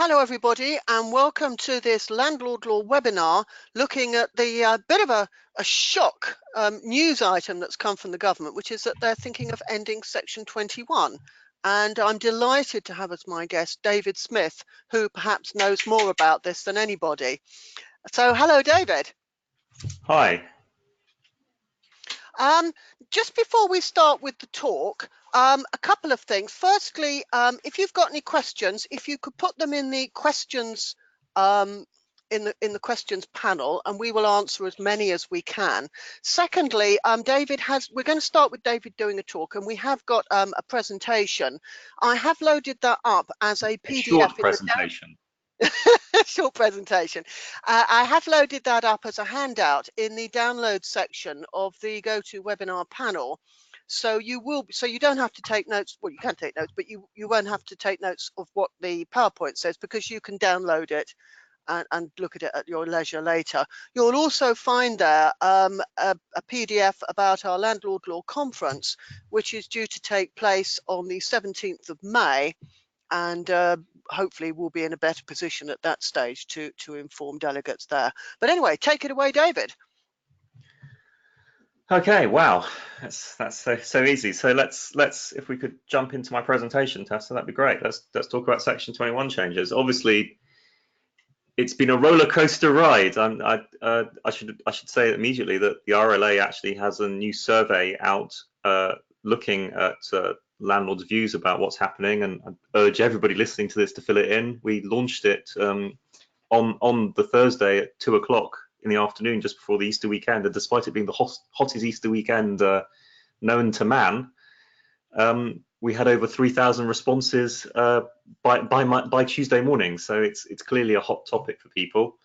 Hello everybody and welcome to this Landlord Law webinar looking at the bit of a shock news item that's come from the government, which is that they're thinking of ending Section 21. And I'm delighted to have as my guest David Smith, who perhaps knows more about this than anybody. So hello David. Hi. Just before we start with the talk, a couple of things. Firstly, if you've got any questions, if you could put them in the questions in the questions panel, and we will answer as many as we can. Secondly, we're going to start with David doing a talk, and we have got a presentation. I have loaded that up as a PDF. Short presentation. Short presentation. I have loaded that up as a handout in the download section of the GoToWebinar panel. So you don't have to take notes. Well, you can take notes, but you won't have to take notes of what the PowerPoint says, because you can download it and look at it at your leisure later. You'll also find there a PDF about our Landlord Law conference, which is due to take place on the 17th of May. And hopefully we'll be in a better position at that stage to inform delegates there. But anyway, take it away, David. Okay, wow, that's so easy. So let's if we could jump into my presentation, Tessa, that'd be great. Let's talk about Section 21 changes. Obviously, it's been a roller coaster ride. I should say immediately that the RLA actually has a new survey out looking at landlords' views about what's happening, and I urge everybody listening to this to fill it in. We launched it on the Thursday at 2 o'clock in the afternoon, just before the Easter weekend, and despite it being the hottest Easter weekend known to man, we had over 3,000 responses by Tuesday morning. So it's clearly a hot topic for people,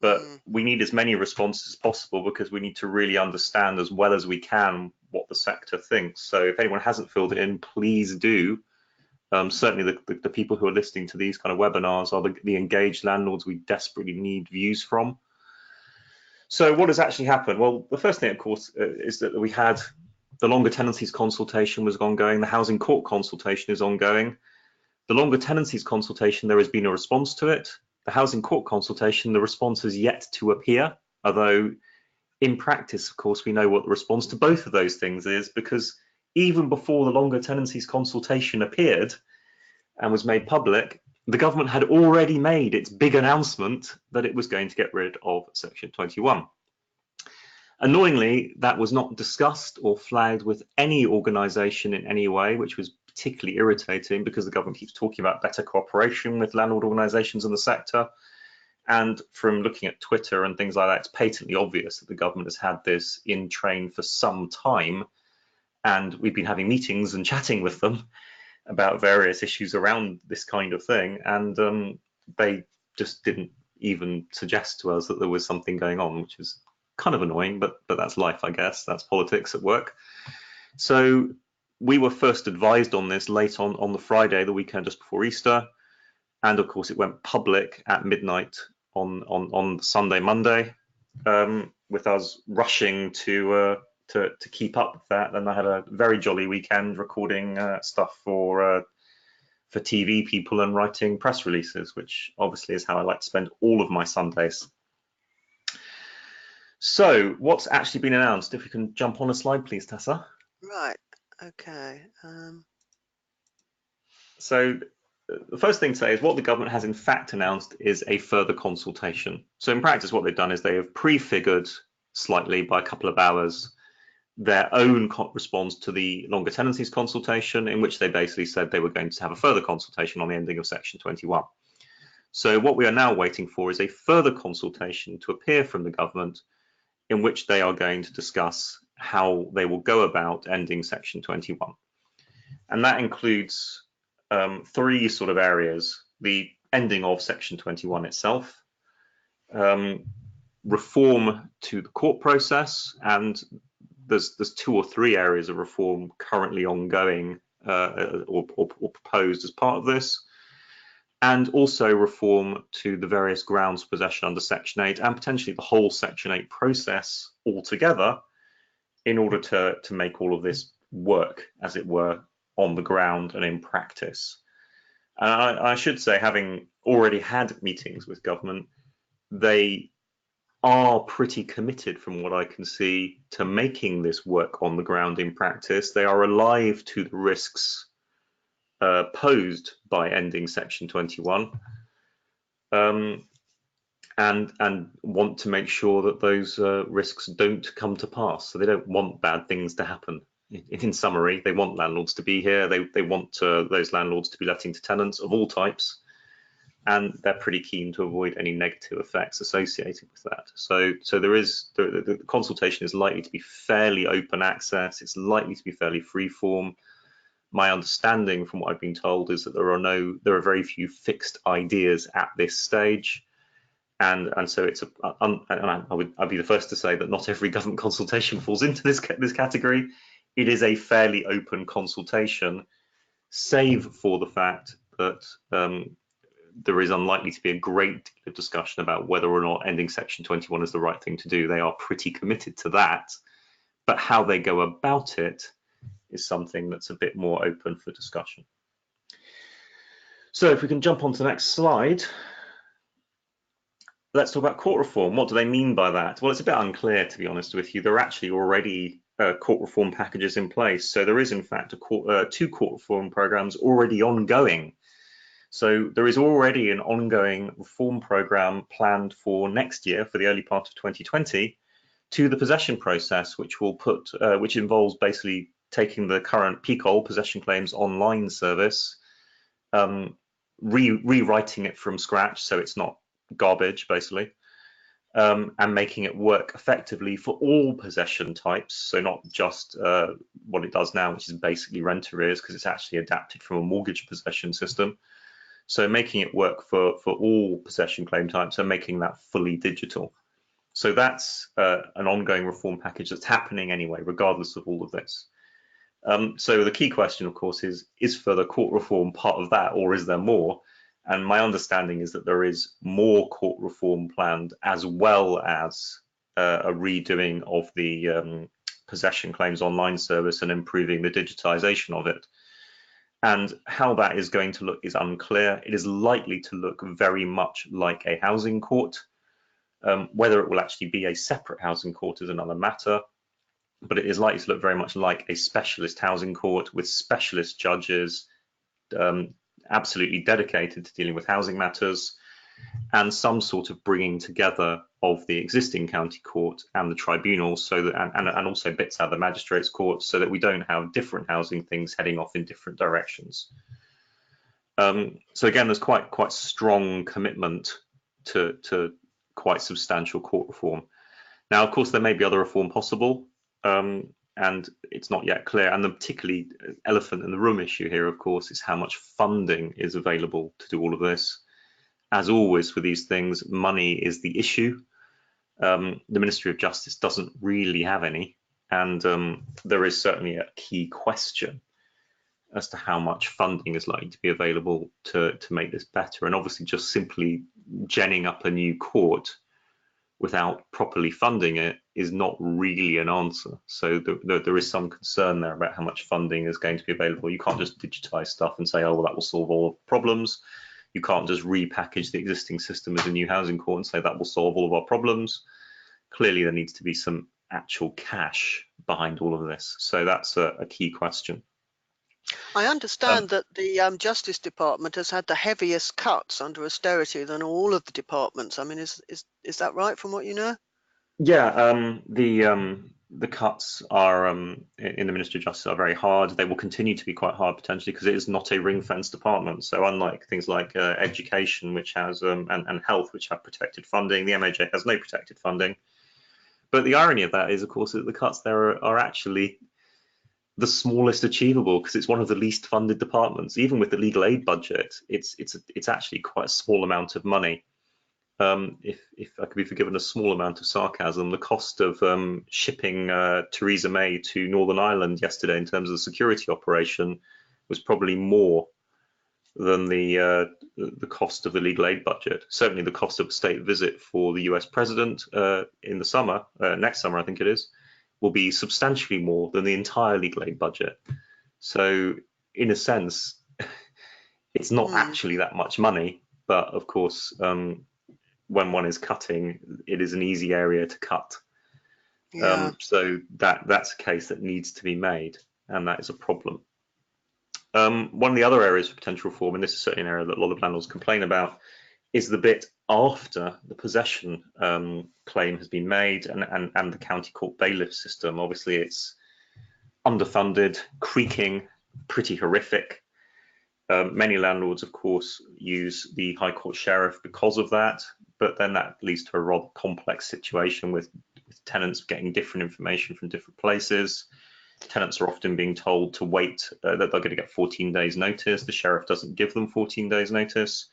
but we need as many responses as possible, because we need to really understand as well as we can what the sector thinks. So if anyone hasn't filled it in, please do. Certainly the people who are listening to these kind of webinars are the engaged landlords we desperately need views from. So what has actually happened? Well, the first thing, of course, is that we had the longer tenancies consultation was ongoing. The housing court consultation is ongoing. The longer tenancies consultation, there has been a response to it. The housing court consultation, the response has yet to appear, although in practice, of course, we know what the response to both of those things is, because even before the longer tenancies consultation appeared and was made public, the government had already made its big announcement that it was going to get rid of Section 21. Annoyingly, that was not discussed or flagged with any organisation in any way, which was particularly irritating, because the government keeps talking about better cooperation with landlord organisations in the sector. And from looking at Twitter and things like that, it's patently obvious that the government has had this in train for some time. And we've been having meetings and chatting with them about various issues around this kind of thing. And they just didn't even suggest to us that there was something going on, which is kind of annoying, but that's life, I guess. That's politics at work. So we were first advised on this late on the Friday, the weekend just before Easter. And of course, it went public at midnight on Sunday, Monday, with us rushing to keep up with that. And I had a very jolly weekend recording stuff for TV people and writing press releases, which obviously is how I like to spend all of my Sundays. So what's actually been announced? If we can jump on a slide, please, Tessa. Right. Okay. So the first thing to say is what the government has in fact announced is a further consultation. So in practice, what they've done is they have prefigured slightly by a couple of hours their own response to the longer tenancies consultation, in which they basically said they were going to have a further consultation on the ending of Section 21. So what we are now waiting for is a further consultation to appear from the government, in which they are going to discuss how they will go about ending Section 21. And that includes three sort of areas: the ending of Section 21 itself, reform to the court process, and there's two or three areas of reform currently ongoing or proposed as part of this, and also reform to the various grounds for possession under Section 8 and potentially the whole Section 8 process altogether, in order to make all of this work, as it were, on the ground and in practice. And I should say, having already had meetings with government, they are pretty committed, from what I can see, to making this work on the ground in practice. They are alive to the risks posed by ending Section 21, and want to make sure that those risks don't come to pass. So they don't want bad things to happen. In summary, they want landlords to be here. They want those landlords to be letting to tenants of all types, and they're pretty keen to avoid any negative effects associated with that. So there is the consultation is likely to be fairly open access. It's likely to be fairly free form. My understanding, from what I've been told, is that there are very few fixed ideas at this stage. And so it's I'd be the first to say that not every government consultation falls into this category. It is a fairly open consultation, save for the fact that there is unlikely to be a great deal of discussion about whether or not ending Section 21 is the right thing to do. They are pretty committed to that, but how they go about it is something that's a bit more open for discussion. So if we can jump on to the next slide. Let's talk about court reform. What do they mean by that? Well, it's a bit unclear, to be honest with you. There are actually already court reform packages in place. So there is, in fact, two court reform programs already ongoing. So there is already an ongoing reform program planned for next year, for the early part of 2020, to the possession process, which involves basically taking the current PCOL, possession claims online service, rewriting it from scratch so it's not garbage, basically, and making it work effectively for all possession types. So not just what it does now, which is basically rent arrears, because it's actually adapted from a mortgage possession system. So making it work for all possession claim types and making that fully digital. So that's an ongoing reform package that's happening anyway, regardless of all of this. So the key question, of course, is further court reform part of that, or is there more? And my understanding is that there is more court reform planned, as well as a redoing of the possession claims online service and improving the digitization of it. And how that is going to look is unclear. It is likely to look very much like a housing court. Whether it will actually be a separate housing court is another matter, but it is likely to look very much like a specialist housing court with specialist judges, absolutely dedicated to dealing with housing matters, and some sort of bringing together of the existing county court and the tribunal, so that and also bits out of the magistrates court, so that we don't have different housing things heading off in different directions. So again, there's quite strong commitment to quite substantial court reform. Now, of course, there may be other reform possible, and it's not yet clear. And the particularly elephant in the room issue here, of course, is how much funding is available to do all of this. As always for these things, money is the issue. The Ministry of Justice doesn't really have any, and there is certainly a key question as to how much funding is likely to be available to make this better. And obviously, just simply genning up a new court without properly funding it is not really an answer. So there is some concern there about how much funding is going to be available. You can't just digitize stuff and say, oh, well, that will solve all of the problems. You can't just repackage the existing system as a new housing court and say that will solve all of our problems. Clearly, there needs to be some actual cash behind all of this. So that's a key question. I understand that the Justice Department has had the heaviest cuts under austerity than all of the departments. I mean, is that right from what you know? Yeah, the cuts are in the Ministry of Justice are very hard. They will continue to be quite hard potentially because it is not a ring-fenced department. So unlike things like education, which has and health, which have protected funding, the MOJ has no protected funding. But the irony of that is, of course, that the cuts there are actually the smallest achievable, because it's one of the least funded departments. Even with the legal aid budget, it's actually quite a small amount of money. If I could be forgiven a small amount of sarcasm, the cost of shipping Theresa May to Northern Ireland yesterday in terms of the security operation was probably more than the cost of the legal aid budget. Certainly the cost of a state visit for the US president in the summer, next summer I think it is, will be substantially more than the entire legal aid budget. So in a sense, It's not Mm. actually that much money, but of course, when one is cutting, it is an easy area to cut. Yeah. So that's a case that needs to be made, and that is a problem. One of the other areas for potential reform, and this is certainly an area that a lot of landlords complain about, is the bit after the possession claim has been made, and the county court bailiff system. Obviously, it's underfunded, creaking, pretty horrific. Many landlords, of course, use the High Court sheriff because of that, but then that leads to a rather complex situation with tenants getting different information from different places. Tenants are often being told to wait, that they're going to get 14 days notice. The sheriff doesn't give them 14 days notice.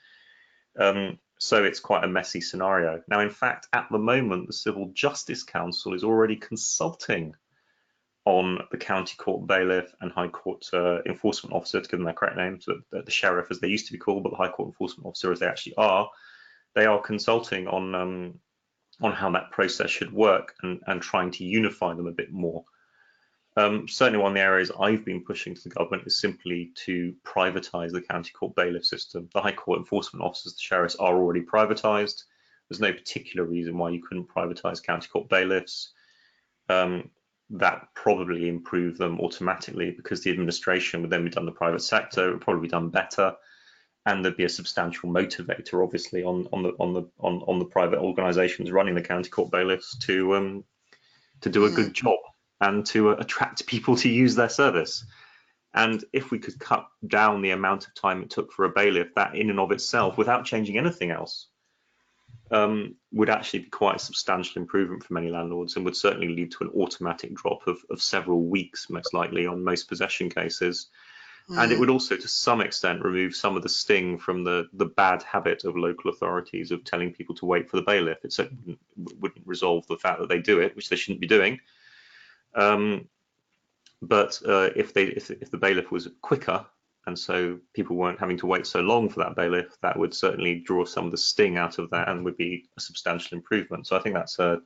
So it's quite a messy scenario. Now, in fact, at the moment, the Civil Justice Council is already consulting on the county court bailiff and High Court enforcement officer, to give them their correct names, the sheriff as they used to be called, but the High Court enforcement officer as they actually are. They are consulting on how that process should work, and trying to unify them a bit more. Certainly one of the areas I've been pushing to the government is simply to privatise the county court bailiff system. The High Court enforcement officers, the sheriffs, are already privatised. There's no particular reason why you couldn't privatise county court bailiffs. That probably improve them automatically, because the administration would then be done in the private sector. It would probably be done better, and there'd be a substantial motivator, obviously, on the private organisations running the county court bailiffs to do a good job and to attract people to use their service. And if we could cut down the amount of time it took for a bailiff, that in and of itself, without changing anything else, would actually be quite a substantial improvement for many landlords, and would certainly lead to an automatic drop of several weeks, most likely, on most possession cases. And it would also, to some extent, remove some of the sting from the bad habit of local authorities of telling people to wait for the bailiff. It certainly wouldn't resolve the fact that they do it, which they shouldn't be doing. But if the bailiff was quicker, and so people weren't having to wait so long for that bailiff, that would certainly draw some of the sting out of that, and would be a substantial improvement. So I think that's a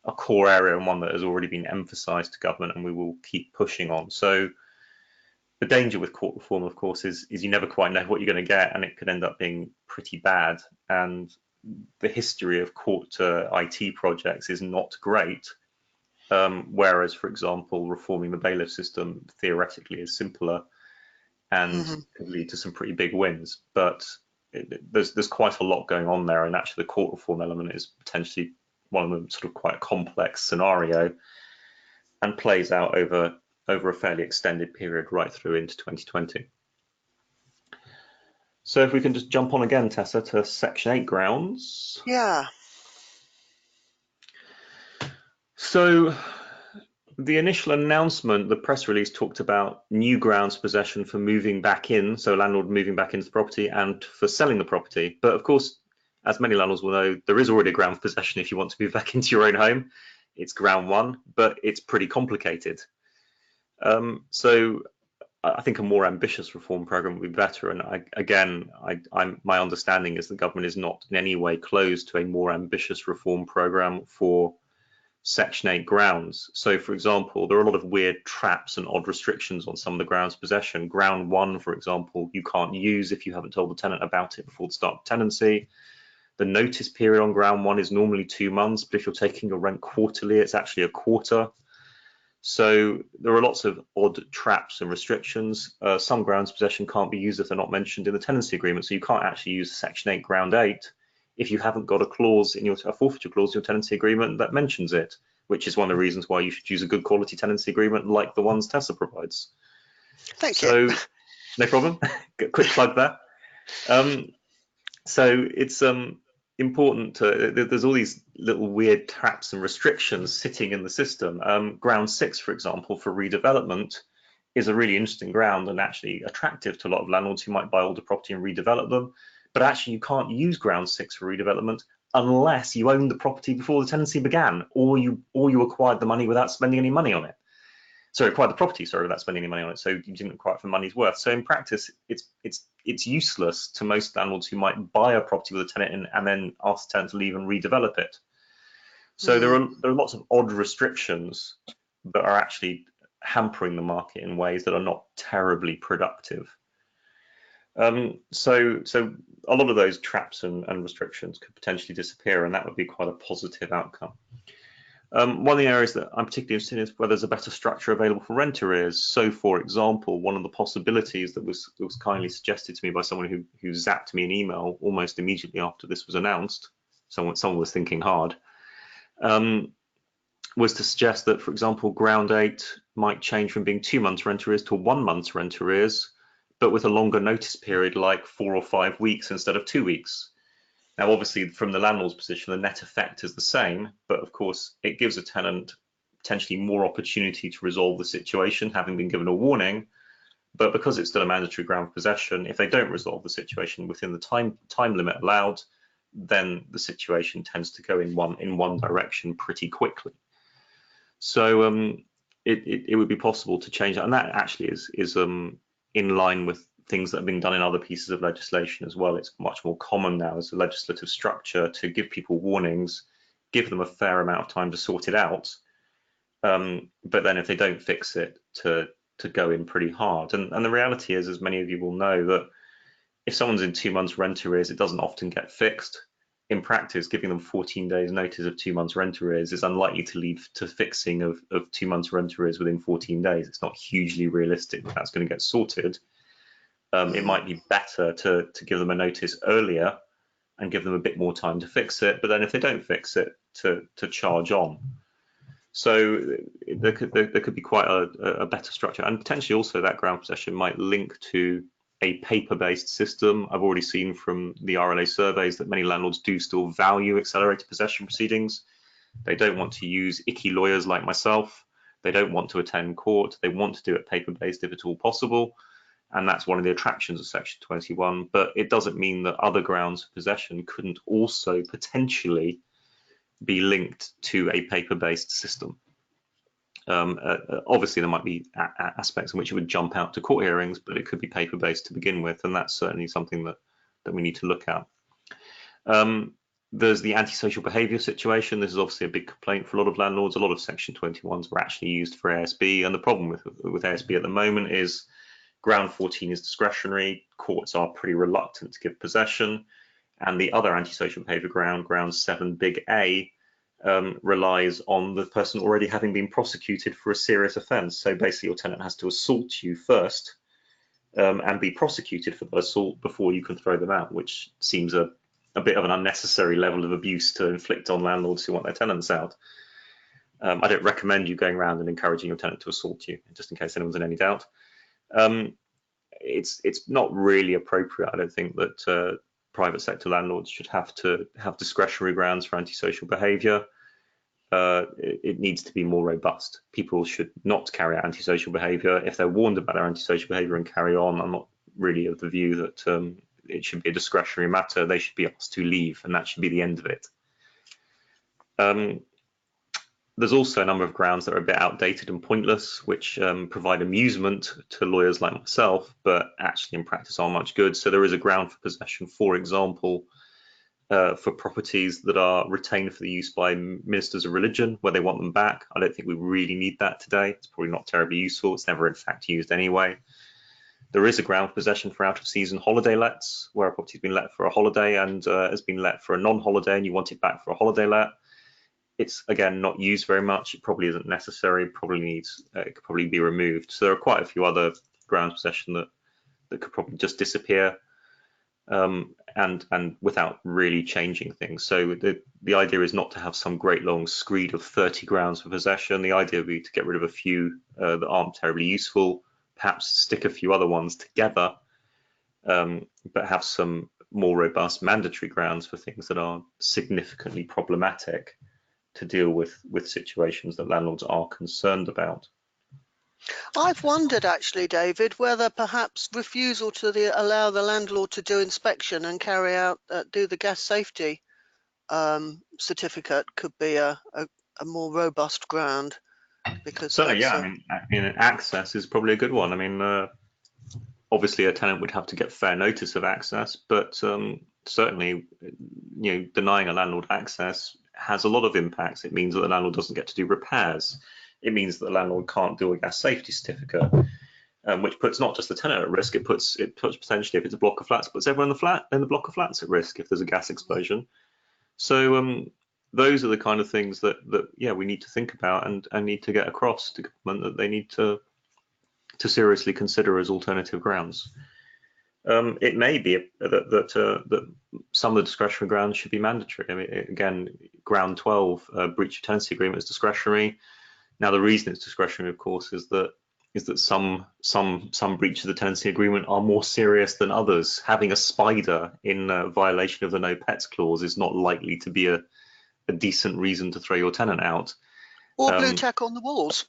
core area, and one that has already been emphasised to government, and we will keep pushing on. So the danger with court reform, of course, is you never quite know what you're going to get, and it could end up being pretty bad. And the history of court IT projects is not great. Whereas, for example, reforming the bailiff system theoretically is simpler and could lead to some pretty big wins. But there's quite a lot going on there, and actually the court reform element is potentially one of them, sort of quite a complex scenario, and plays out over a fairly extended period right through into 2020. So if we can just jump on again, Tessa, to Section 8 grounds. Yeah. So the initial announcement, the press release, talked about new grounds possession for moving back in, so landlord moving back into the property, and for selling the property. But of course, as many landlords will know, there is already a ground possession if you want to move back into your own home. It's ground one, but it's pretty complicated. So I think a more ambitious reform program would be better. And my understanding is the government is not in any way closed to a more ambitious reform program for Section 8 grounds. So, for example, there are a lot of weird traps and odd restrictions on some of the grounds possession. Ground one, for example, you can't use if you haven't told the tenant about it before the start of tenancy. The notice period on ground one is normally 2 months, but if you're taking your rent quarterly, it's actually a quarter. So there are lots of odd traps and restrictions. Some grounds possession can't be used if they're not mentioned in the tenancy agreement. So you can't actually use Section 8 ground 8 if you haven't got a clause in a forfeiture clause in your tenancy agreement that mentions it, which is one of the reasons why you should use a good quality tenancy agreement like the ones Tessa provides. Thank you. No problem. Quick plug there. So it's important there's all these little weird traps and restrictions sitting in the system. Ground 6, for example, for redevelopment is a really interesting ground and actually attractive to a lot of landlords who might buy older property and redevelop them. But actually you can't use ground 6 for redevelopment unless you owned the property before the tenancy began, or you acquired the money without spending any money on it. So acquired the property, without spending any money on it. So you didn't acquire it for money's worth. So in practice, it's useless to most landlords who might buy a property with a tenant in and then ask the tenant to leave and redevelop it. So there are lots of odd restrictions that are actually hampering the market in ways that are not terribly productive. So a lot of those traps and restrictions could potentially disappear, and that would be quite a positive outcome. One of the areas that I'm particularly interested in is whether there's a better structure available for rent arrears. So, for example, one of the possibilities that was kindly suggested to me by someone who zapped me an email almost immediately after this was announced, someone was thinking hard, was to suggest that, for example, Ground 8 might change from being 2 months rent arrears to 1 month's rent arrears, but with a longer notice period, like 4 or 5 weeks instead of 2 weeks. Now, obviously, from the landlord's position, the net effect is the same, but of course, it gives a tenant potentially more opportunity to resolve the situation, having been given a warning. But because it's still a mandatory ground of possession, if they don't resolve the situation within the time limit allowed, then the situation tends to go in one direction pretty quickly. So it would be possible to change that, and that actually is in line with things that have been done in other pieces of legislation as well. It's much more common now as a legislative structure to give people warnings, give them a fair amount of time to sort it out, but then if they don't fix it, to go in pretty hard. And the reality is, as many of you will know, that if someone's in 2 months rent arrears, it doesn't often get fixed. In practice, giving them 14 days notice of 2 months rent arrears is unlikely to lead to fixing of 2 months rent arrears within 14 days. It's not hugely realistic that that's going to get sorted. It might be better to give them a notice earlier and give them a bit more time to fix it, but then if they don't fix it, to charge on. So there could be quite a better structure, and potentially also that ground possession might link to a paper-based system. I've already seen from the RLA surveys that many landlords do still value accelerated possession proceedings. They don't want to use icky lawyers like myself. They don't want to attend court. They want to do it paper-based if at all possible. And that's one of the attractions of Section 21. But it doesn't mean that other grounds of possession couldn't also potentially be linked to a paper-based system. Obviously, there might be aspects in which it would jump out to court hearings, but it could be paper-based to begin with, and that's certainly something that we need to look at. There's the antisocial behaviour situation. This is obviously a big complaint for a lot of landlords. A lot of Section 21s were actually used for ASB, and the problem with ASB at the moment is Ground 14 is discretionary. Courts are pretty reluctant to give possession, and the other antisocial behaviour ground 7 big A, relies on the person already having been prosecuted for a serious offence. So basically, your tenant has to assault you first and be prosecuted for the assault before you can throw them out, which seems a bit of an unnecessary level of abuse to inflict on landlords who want their tenants out. I don't recommend you going around and encouraging your tenant to assault you, just in case anyone's in any doubt. It's not really appropriate, I don't think, that private sector landlords should have to have discretionary grounds for antisocial behaviour. It needs to be more robust. People should not carry out antisocial behaviour. If they're warned about their antisocial behaviour and carry on, I'm not really of the view that it should be a discretionary matter. They should be asked to leave, and that should be the end of it. There's also a number of grounds that are a bit outdated and pointless, which provide amusement to lawyers like myself, but actually in practice aren't much good. So there is a ground for possession, for example, for properties that are retained for the use by ministers of religion, where they want them back. I don't think we really need that today. It's probably not terribly useful. It's never in fact used anyway. There is a ground for possession for out-of-season holiday lets, where a property's been let for a holiday and has been let for a non-holiday, and you want it back for a holiday let. It's, again, not used very much. It probably isn't necessary. It could probably be removed. So there are quite a few other grounds of possession that could probably just disappear, and without really changing things. So the idea is not to have some great long screed of 30 grounds for possession. The idea would be to get rid of a few that aren't terribly useful, perhaps stick a few other ones together, but have some more robust mandatory grounds for things that are significantly problematic to deal with situations that landlords are concerned about. I've wondered actually, David, whether perhaps refusal to allow the landlord to do inspection and carry out do the gas safety certificate could be a more robust ground. Because certainly, yeah, I mean, access is probably a good one. I mean, obviously a tenant would have to get fair notice of access, but certainly, denying a landlord access has a lot of impacts. It means that the landlord doesn't get to do repairs. It means that the landlord can't do a gas safety certificate. which puts not just the tenant at risk, it puts potentially, if it's a block of flats, puts everyone in the block of flats at risk if there's a gas explosion. So those are the kind of things that yeah, we need to think about and need to get across to government that they need to seriously consider as alternative grounds. It may be that some of the discretionary grounds should be mandatory. I mean, again, ground 12, breach of tenancy agreement, is discretionary. Now, the reason it's discretionary, of course, is that some breaches of the tenancy agreement are more serious than others. Having a spider in violation of the no pets clause is not likely to be a decent reason to throw your tenant out. Or blue tack on the walls.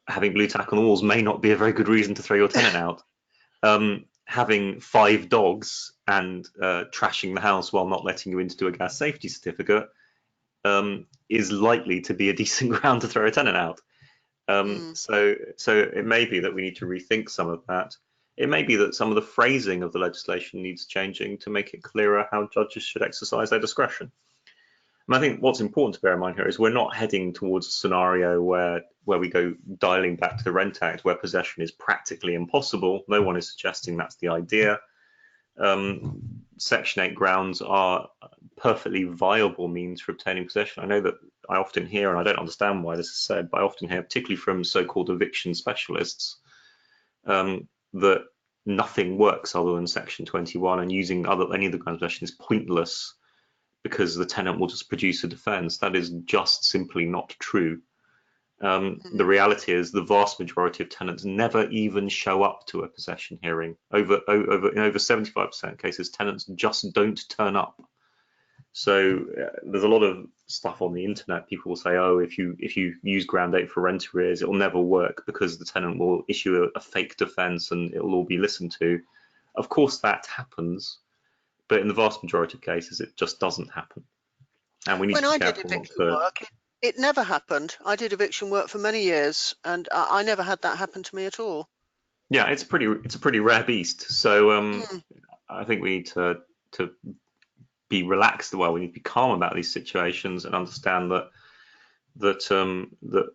Having blue tack on the walls may not be a very good reason to throw your tenant out. Having 5 dogs and trashing the house while not letting you in to do a gas safety certificate is likely to be a decent ground to throw a tenant out. So it may be that we need to rethink some of that. It may be that some of the phrasing of the legislation needs changing to make it clearer how judges should exercise their discretion. And I think what's important to bear in mind here is we're not heading towards a scenario where we go dialing back to the Rent Act, where possession is practically impossible. No one is suggesting that's the idea. Section 8 grounds are perfectly viable means for obtaining possession. I know that I often hear, and I don't understand why this is said, but I often hear, particularly from so-called eviction specialists, that nothing works other than Section 21, and using any of the grounds of possession is pointless because the tenant will just produce a defence. That is just simply not true. The reality is the vast majority of tenants never even show up to a possession hearing. In over 75% of cases, tenants just don't turn up. So there's a lot of stuff on the internet. People will say, oh, if you use ground 8 for rent arrears, it will never work because the tenant will issue a fake defence and it will all be listened to. Of course that happens, but in the vast majority of cases, it just doesn't happen. And we need to be careful not to... It never happened. I did eviction work for many years, and I never had that happen to me at all. Yeah, it's a pretty rare beast. So I think we need to be relaxed. Well, we need to be calm about these situations and understand that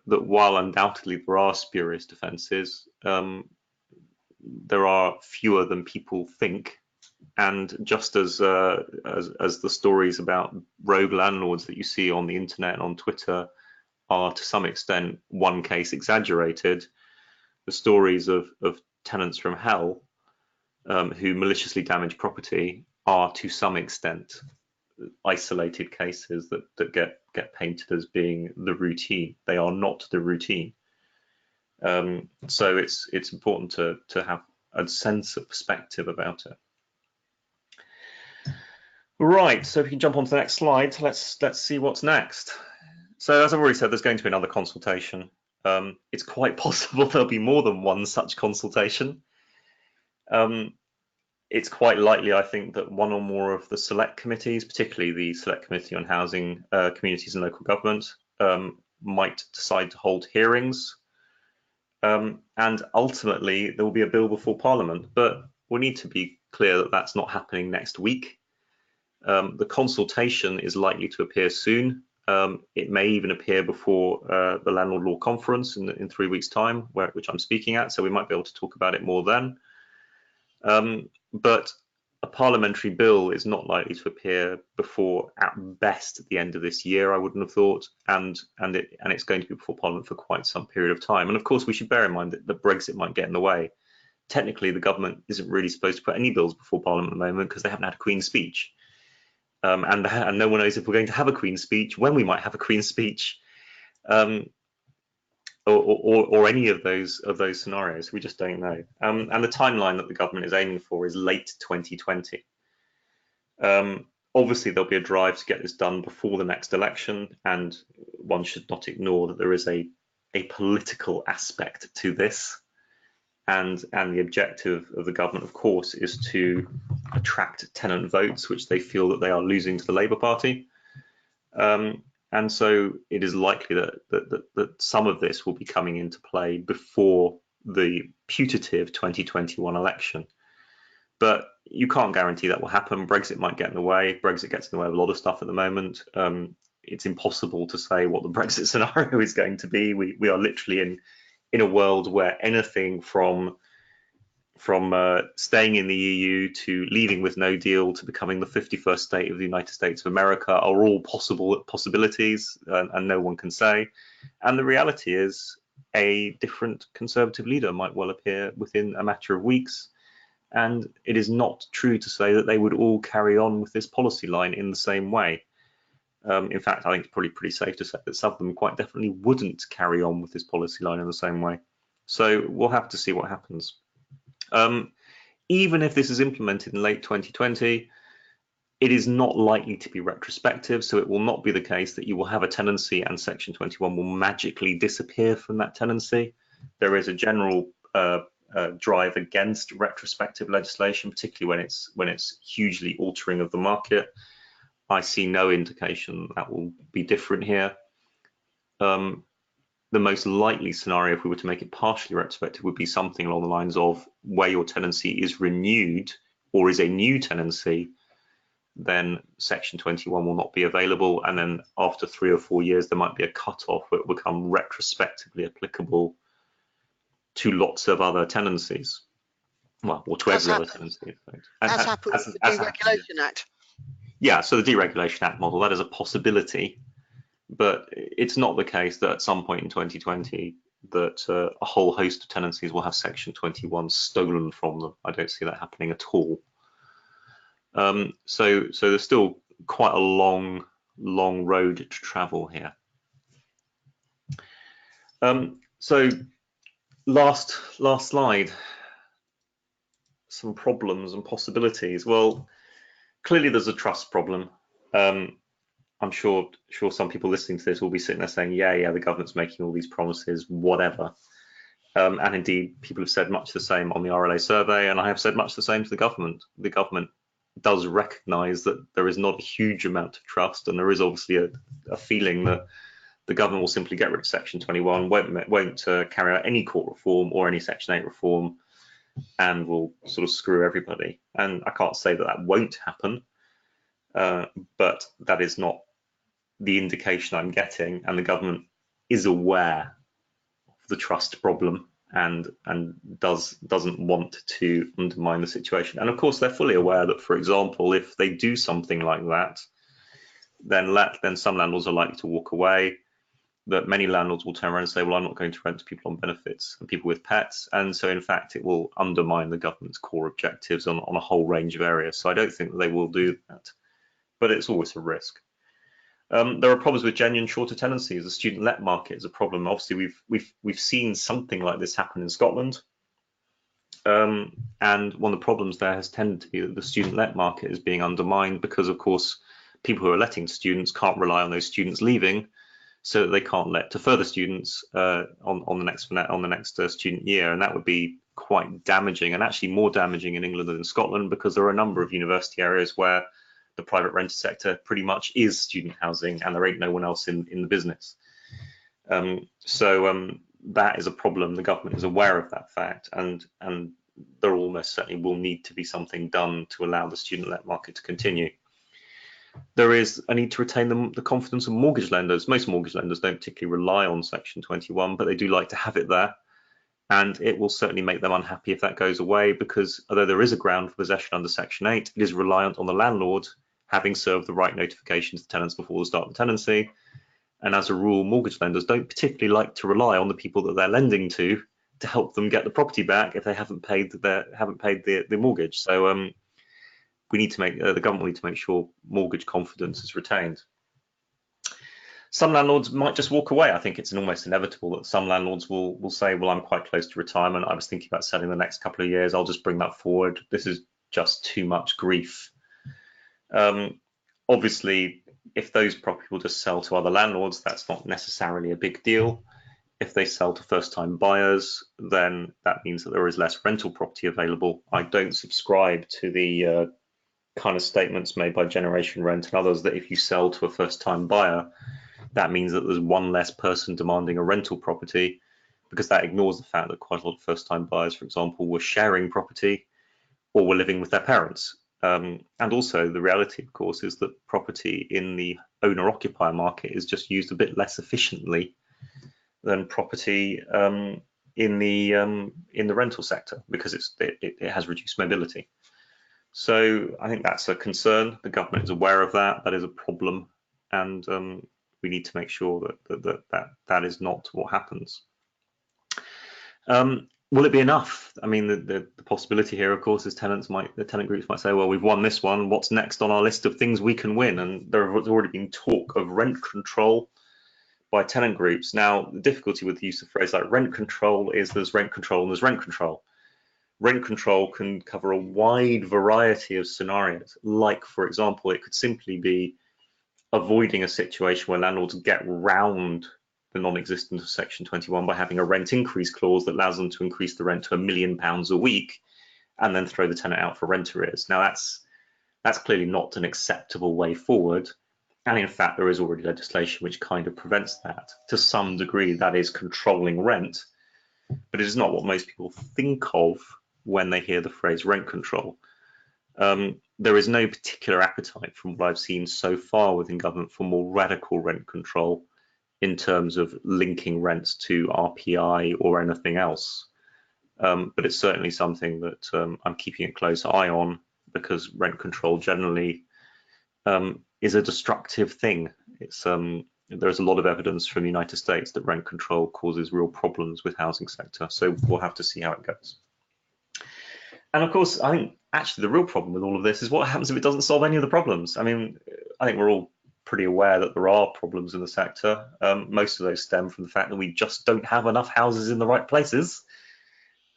while undoubtedly there are spurious defences, there are fewer than people think. And just as the stories about rogue landlords that you see on the internet and on Twitter are to some extent one case exaggerated, the stories of tenants from hell who maliciously damage property are to some extent isolated cases that get painted as being the routine. They are not the routine. So it's important to have a sense of perspective about it. Right, so if we can jump on to the next slide, let's see what's next. So as I've already said, there's going to be another consultation. It's quite possible there'll be more than one such consultation. It's quite likely, I think, that one or more of the select committees, particularly the Select Committee on Housing, Communities and Local Government, might decide to hold hearings. And ultimately, there will be a bill before Parliament, but we need to be clear that that's not happening next week. The consultation is likely to appear soon. It may even appear before the Landlord Law conference in 3 weeks' time, which I'm speaking at, so we might be able to talk about it more then. But a parliamentary bill is not likely to appear before, at best, at the end of this year, I wouldn't have thought, and it's going to be before Parliament for quite some period of time. And of course, we should bear in mind that Brexit might get in the way. Technically, the government isn't really supposed to put any bills before Parliament at the moment because they haven't had a Queen's speech. And no one knows if we're going to have a Queen's speech, when we might have a Queen's speech, or any of those scenarios. We just don't know. And the timeline that the government is aiming for is late 2020. Obviously, there'll be a drive to get this done before the next election, and one should not ignore that there is a political aspect to this. And the objective of the government, of course, is to attract tenant votes, which they feel that they are losing to the Labour Party. And so it is likely that some of this will be coming into play before the putative 2021 election. But you can't guarantee that will happen. Brexit might get in the way. Brexit gets in the way of a lot of stuff at the moment. It's impossible to say what the Brexit scenario is going to be. We are literally in a world where anything from staying in the EU to leaving with no deal to becoming the 51st state of the United States of America are all possibilities, and no one can say. And the reality is a different Conservative leader might well appear within a matter of weeks. And it is not true to say that they would all carry on with this policy line in the same way. In fact, I think it's probably pretty safe to say that some of them quite definitely wouldn't carry on with this policy line in the same way. So we'll have to see what happens. Even if this is implemented in late 2020, it is not likely to be retrospective, so it will not be the case that you will have a tenancy and Section 21 will magically disappear from that tenancy. There is a general drive against retrospective legislation, particularly when it's hugely altering of the market. I see no indication that will be different here. The most likely scenario, if we were to make it partially retrospective, would be something along the lines of where your tenancy is renewed or is a new tenancy, then Section 21 will not be available. And then after 3 or 4 years, there might be a cut-off where it will become retrospectively applicable to lots of other tenancies. Well, or to every other tenancy. As happened with the Deregulation Act. Yeah, so the Deregulation Act model, that is a possibility. But it's not the case that at some point in 2020 that a whole host of tenancies will have Section 21 stolen from them. I don't see that happening at all. So there's still quite a long road to travel here. So last slide. Some problems and possibilities. Well, clearly there's a trust problem. I'm sure some people listening to this will be sitting there saying, yeah, the government's making all these promises, whatever. And indeed, people have said much the same on the RLA survey, and I have said much the same to the government. The government does recognise that there is not a huge amount of trust, and there is obviously a feeling that the government will simply get rid of Section 21, won't carry out any court reform or any Section 8 reform, and will sort of screw everybody. And I can't say that won't happen, but that is not the indication I'm getting, and the government is aware of the trust problem and doesn't want to undermine the situation. And of course, they're fully aware that, for example, if they do something like that, then some landlords are likely to walk away. That many landlords will turn around and say, well, I'm not going to rent to people on benefits and people with pets. And so, in fact, it will undermine the government's core objectives on a whole range of areas. So I don't think that they will do that, but it's always a risk. There are problems with genuine shorter tenancies. The student let market is a problem. Obviously, we've seen something like this happen in Scotland, and one of the problems there has tended to be that the student let market is being undermined because, of course, people who are letting to students can't rely on those students leaving, so that they can't let to further students on the next student year, and that would be quite damaging, and actually more damaging in England than in Scotland, because there are a number of university areas where the private rented sector pretty much is student housing, and there ain't no one else in the business. So that is a problem. The government is aware of that fact, and there almost certainly will need to be something done to allow the student let market to continue. There is a need to retain the confidence of mortgage lenders. Most mortgage lenders don't particularly rely on Section 21, but they do like to have it there. And it will certainly make them unhappy if that goes away, because although there is a ground for possession under Section 8, it is reliant on the landlord having served the right notifications to tenants before the start of the tenancy. And as a rule, mortgage lenders don't particularly like to rely on the people that they're lending to help them get the property back if they haven't paid the mortgage. So we need to make the government will need to make sure mortgage confidence is retained. Some landlords might just walk away. I think it's almost inevitable that some landlords will say, well, I'm quite close to retirement. I was thinking about selling the next couple of years. I'll just bring that forward. This is just too much grief. Obviously, if those properties will just sell to other landlords, that's not necessarily a big deal. If they sell to first-time buyers, then that means that there is less rental property available. I don't subscribe to the kind of statements made by Generation Rent and others that if you sell to a first-time buyer, that means that there's one less person demanding a rental property, because that ignores the fact that quite a lot of first-time buyers, for example, were sharing property or were living with their parents. And also the reality, of course, is that property in the owner-occupier market is just used a bit less efficiently than property in the rental sector because it has reduced mobility. So I think that's a concern. The government is aware of that. That is a problem, and we need to make sure that is not what happens. Will it be enough? I mean, the possibility here, of course, is the tenant groups might say, well, we've won this one. What's next on our list of things we can win? And there has already been talk of rent control by tenant groups. Now, the difficulty with the use of phrase like rent control is there's rent control and there's rent control. Rent control can cover a wide variety of scenarios. Like, for example, it could simply be avoiding a situation where landlords get round the non-existence of Section 21 by having a rent increase clause that allows them to increase the rent to £1 million a week and then throw the tenant out for rent arrears. Now, that's clearly not an acceptable way forward. And in fact, there is already legislation which kind of prevents that. To some degree, that is controlling rent, but it is not what most people think of when they hear the phrase rent control. There is no particular appetite from what I've seen so far within government for more radical rent control in terms of linking rents to RPI or anything else. But it's certainly something that I'm keeping a close eye on, because rent control generally is a destructive thing. There's a lot of evidence from the United States that rent control causes real problems with housing sector. So we'll have to see how it goes. And of course, I think actually the real problem with all of this is what happens if it doesn't solve any of the problems. I mean, I think we're all pretty aware that there are problems in the sector. Most of those stem from the fact that we just don't have enough houses in the right places.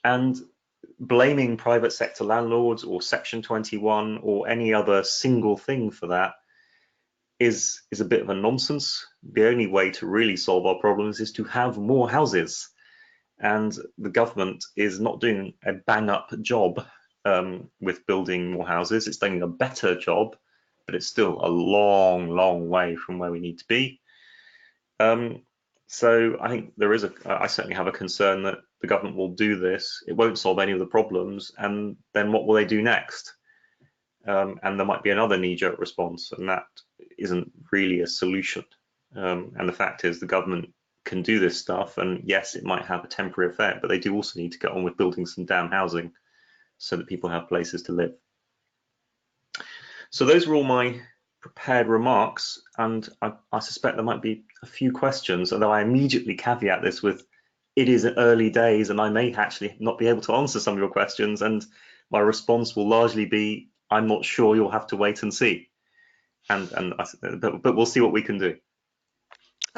And blaming private sector landlords or Section 21 or any other single thing for that is a bit of a nonsense. The only way to really solve our problems is to have more houses. And the government is not doing a bang-up job with building more houses. It's doing a better job, but it's still a long, long way from where we need to be. So I think I certainly have a concern that the government will do this. It won't solve any of the problems, and then what will they do next? And there might be another knee-jerk response, and that isn't really a solution. And the fact is, the government can do this stuff, and yes, it might have a temporary effect, but they do also need to get on with building some damn housing so that people have places to live. So those were all my prepared remarks, and I suspect there might be a few questions, although I immediately caveat this with it is early days and I may actually not be able to answer some of your questions, and my response will largely be, I'm not sure, you'll have to wait and see. But we'll see what we can do.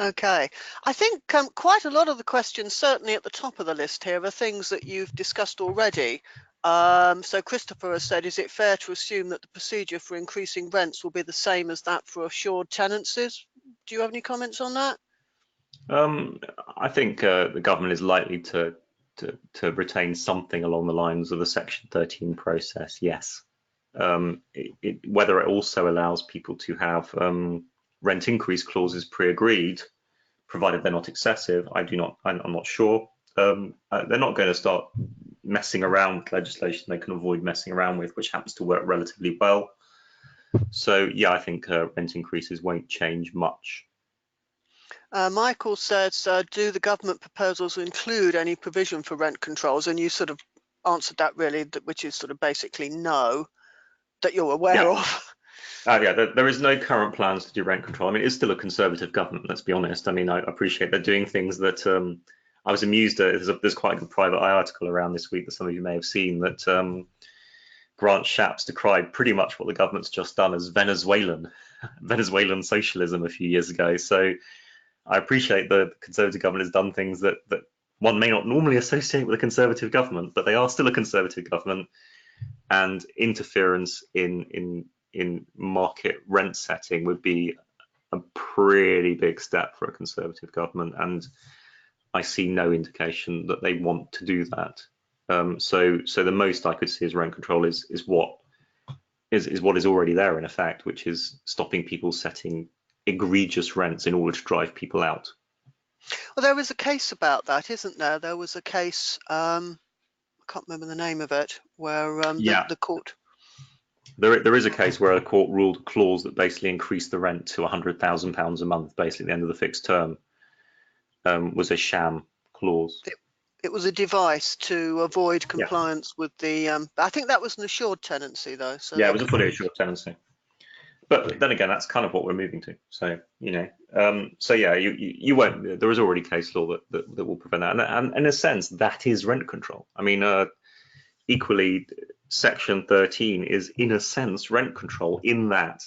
Okay, I think quite a lot of the questions, certainly at the top of the list here, are things that you've discussed already. So Christopher has said, is it fair to assume that the procedure for increasing rents will be the same as that for assured tenancies? Do you have any comments on that? I think the government is likely to retain something along the lines of the Section 13 process, yes. Whether it also allows people to have rent increase clauses pre-agreed, provided they're not excessive, I'm not sure. They're not going to start messing around with legislation they can avoid messing around with, which happens to work relatively well. So yeah, I think rent increases won't change much. Michael says, do the government proposals include any provision for rent controls? And you sort of answered that really, which is sort of basically no, that you're aware of. Yeah, there is no current plans to do rent control. I mean, it's still a conservative government, let's be honest. I mean, I appreciate they're doing things that I was amused at. There's quite a good private eye article around this week that some of you may have seen, that Grant Shapps decried pretty much what the government's just done as Venezuelan socialism a few years ago. So I appreciate the Conservative government has done things that one may not normally associate with a Conservative government, but they are still a Conservative government, and interference in market rent setting would be a pretty big step for a Conservative government, and I see no indication that they want to do that. So the most I could see as rent control is what is already there in effect, which is stopping people setting egregious rents in order to drive people out. Well, there was a case about that, isn't there? There was a case, I can't remember the name of it, where the court... There is a case where a court ruled a clause that basically increased the rent to £100,000 a month, basically at the end of the fixed term, was a sham clause. It was a device to avoid Yeah, compliance with the. I think that was an assured tenancy though, so yeah, they it was a couldn't. fully assured tenancy. But then again, that's kind of what we're moving to. So so yeah, you won't. There is already case law that will prevent that, and in a sense, that is rent control. I mean, equally, Section 13 is in a sense rent control in that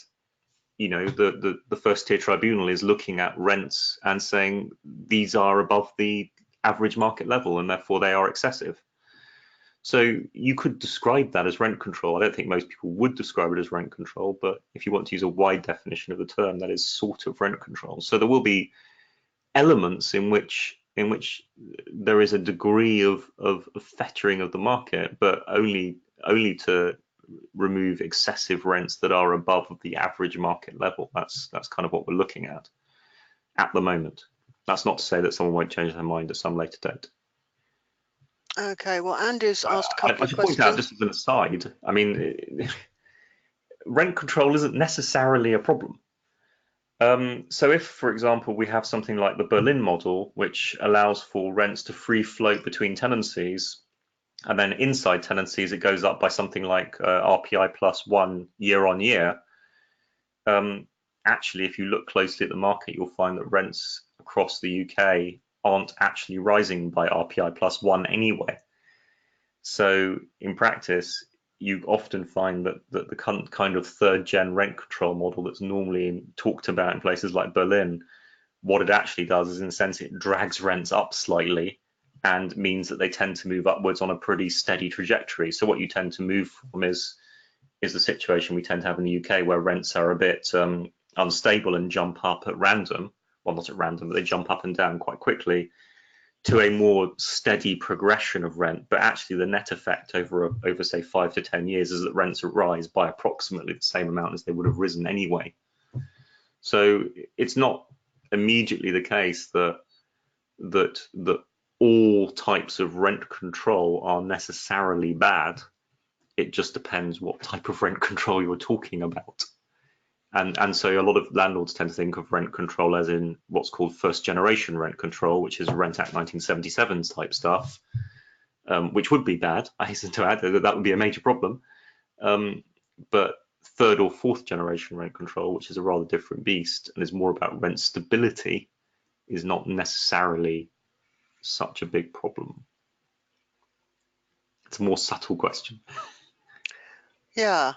the first tier tribunal is looking at rents and saying these are above the average market level and therefore they are excessive. So you could describe that as rent control. I don't think most people would describe it as rent control, but if you want to use a wide definition of the term, that is sort of rent control. So there will be elements in which there is a degree of fettering of the market, but only to remove excessive rents that are above the average market level. That's kind of what we're looking at the moment. That's not to say that someone won't change their mind at some later date. Okay, well, Andy's asked a couple I of should point out, questions. just as an aside, I mean, rent control isn't necessarily a problem. So if, for example, we have something like the Berlin model, which allows for rents to free float between tenancies, and then inside tenancies, it goes up by something like RPI plus 1 year on year. Actually, if you look closely at the market, you'll find that rents across the UK aren't actually rising by RPI plus 1 anyway. So in practice, you often find that the kind of third gen rent control model that's normally talked about in places like Berlin, what it actually does is, in a sense, it drags rents up slightly and means that they tend to move upwards on a pretty steady trajectory. So what you tend to move from is the situation we tend to have in the UK, where rents are a bit unstable and jump up at random. Well, not at random, but they jump up and down quite quickly, to a more steady progression of rent. But actually the net effect over say 5 to 10 years is that rents rise by approximately the same amount as they would have risen anyway. So it's not immediately the case that all types of rent control are necessarily bad. It just depends what type of rent control you're talking about. And so a lot of landlords tend to think of rent control as in what's called first generation rent control, which is Rent Act 1977 type stuff, which would be bad. I hasten to add that would be a major problem. But third or fourth generation rent control, which is a rather different beast and is more about rent stability, is not necessarily such a big problem. It's a more subtle question. Yeah.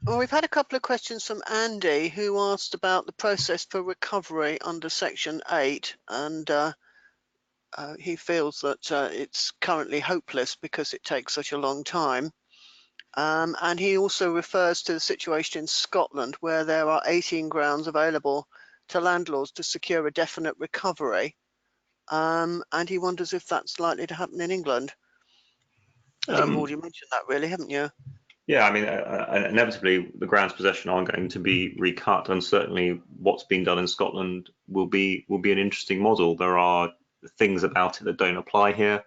Well, we've had a couple of questions from Andy, who asked about the process for recovery under Section 8, and he feels that it's currently hopeless because it takes such a long time. And he also refers to the situation in Scotland, where there are 18 grounds available to landlords to secure a definite recovery. And he wonders if that's likely to happen in England. I think you've already mentioned that, really, haven't you? Yeah, I mean, inevitably the grounds possession are going to be recut, and certainly what's been done in Scotland will be an interesting model. There are things about it that don't apply here.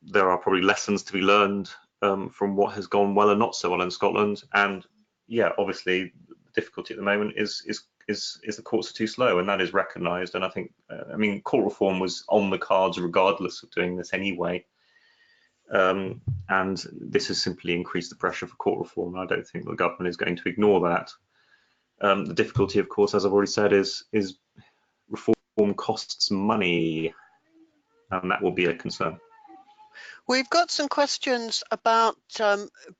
There are probably lessons to be learned from what has gone well and not so well in Scotland. And yeah, obviously the difficulty at the moment is the courts are too slow, and that is recognised. And I think, I mean, court reform was on the cards regardless of doing this anyway. And this has simply increased the pressure for court reform. I don't think the government is going to ignore that. The difficulty, of course, as I've already said, is reform costs money, and that will be a concern. We've got some questions about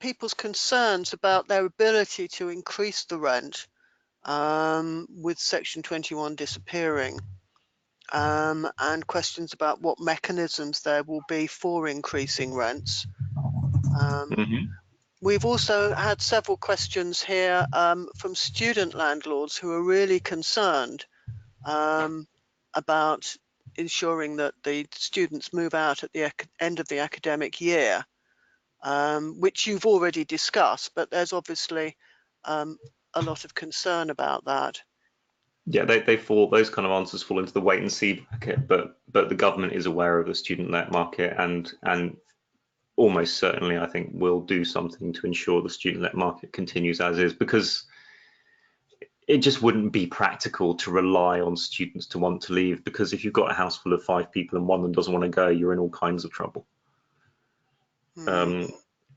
people's concerns about their ability to increase the rent with Section 21 disappearing, and questions about what mechanisms there will be for increasing rents. We've also had several questions here from student landlords who are really concerned about ensuring that the students move out at the end of the academic year, which you've already discussed, but there's obviously a lot of concern about that. Yeah, they fall. Those kind of answers fall into the wait and see bracket, but the government is aware of the student-led market, and almost certainly, I think, will do something to ensure the student-led market continues as is, because it just wouldn't be practical to rely on students to want to leave, because if you've got a house full of 5 people and one of them doesn't want to go, you're in all kinds of trouble.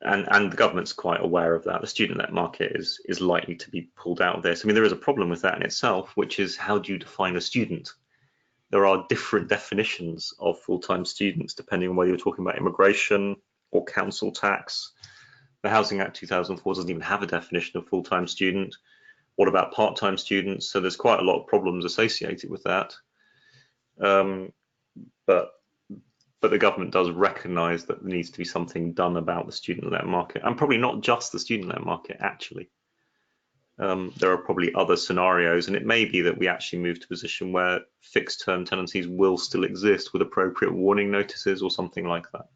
And the government's quite aware of that. The student-let market is likely to be pulled out of this. I mean, there is a problem with that in itself, which is, how do you define a student? There are different definitions of full-time students depending on whether you're talking about immigration or council tax. The Housing Act 2004 doesn't even have a definition of full-time student. What about part-time students? So there's quite a lot of problems associated with that. But the government does recognise that there needs to be something done about the student-let market, and probably not just the student-let market, actually. There are probably other scenarios, and it may be that we actually move to a position where fixed-term tenancies will still exist with appropriate warning notices or something like that.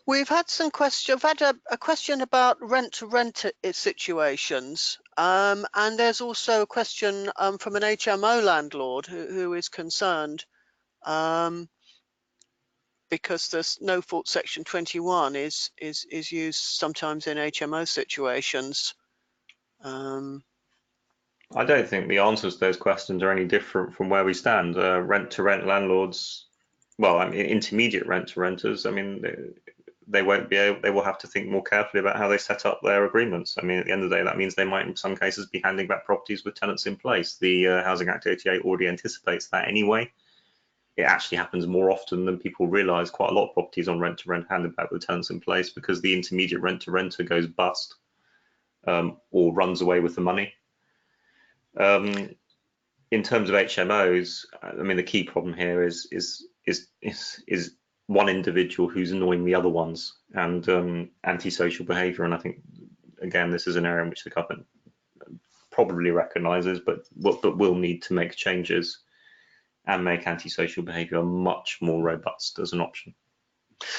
We've had some questions. I've had a question about rent-to-rent situations, and there's also a question from an HMO landlord who is concerned because there's no fault section 21 is used sometimes in HMO situations. I don't think the answers to those questions are any different from where we stand. Rent-to-rent landlords, well, I mean, intermediate rent-to-renters, I mean, they won't be able, they will have to think more carefully about how they set up their agreements. I mean, at the end of the day, that means they might, in some cases, be handing back properties with tenants in place. The Housing Act 88 already anticipates that anyway. It actually happens more often than people realise. Quite a lot of properties on rent-to-rent handed back with tenants in place because the intermediate rent-to-renter goes bust or runs away with the money. In terms of HMOs, I mean, the key problem here is one individual who's annoying the other ones, and antisocial behaviour. And I think, again, this is an area in which the government probably recognises, but will need to make changes and make antisocial behaviour much more robust as an option.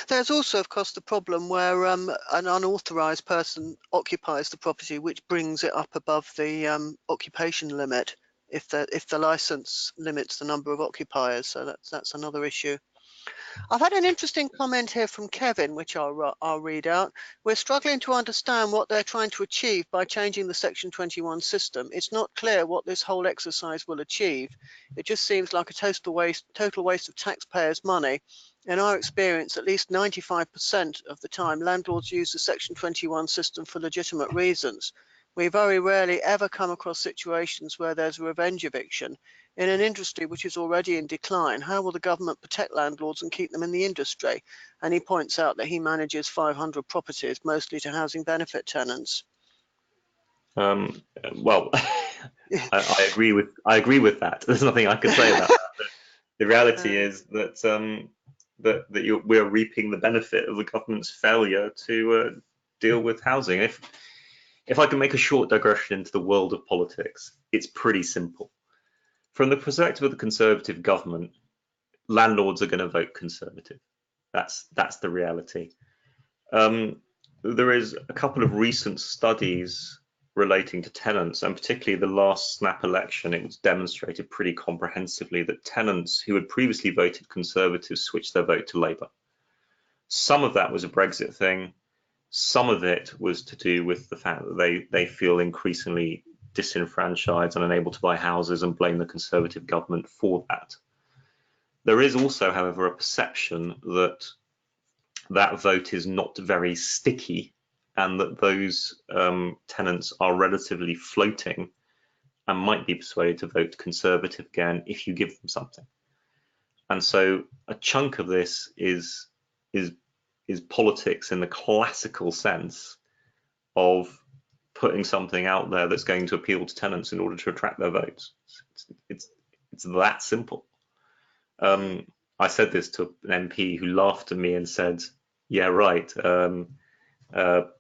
There's also, of course, the problem where an unauthorised person occupies the property, which brings it up above the occupation limit if the licence limits the number of occupiers. So that's another issue. I've had an interesting comment here from Kevin, which I'll read out. We're struggling to understand what they're trying to achieve by changing the Section 21 system. It's not clear what this whole exercise will achieve. It just seems like a total waste of taxpayers' money. In our experience, at least 95% of the time, landlords use the Section 21 system for legitimate reasons. We very rarely ever come across situations where there's a revenge eviction. In an industry which is already in decline, how will the government protect landlords and keep them in the industry? And he points out that he manages 500 properties, mostly to housing benefit tenants. Well, I agree with that. There's nothing I could say about that. But the reality is that we're reaping the benefit of the government's failure to deal with housing. If I can make a short digression into the world of politics, it's pretty simple. From the perspective of the Conservative government, landlords are going to vote Conservative. That's the reality. There is a couple of recent studies relating to tenants, and particularly the last snap election. It was demonstrated pretty comprehensively that tenants who had previously voted Conservative switched their vote to Labour. Some of that was a Brexit thing. Some of it was to do with the fact that they feel increasingly disenfranchised and unable to buy houses, and blame the Conservative government for that. There is also, however, a perception that that vote is not very sticky, and that those tenants are relatively floating and might be persuaded to vote Conservative again if you give them something. And so a chunk of this is politics in the classical sense of putting something out there that's going to appeal to tenants in order to attract their votes. It's that simple. I said this to an MP who laughed at me and said, "Yeah, right.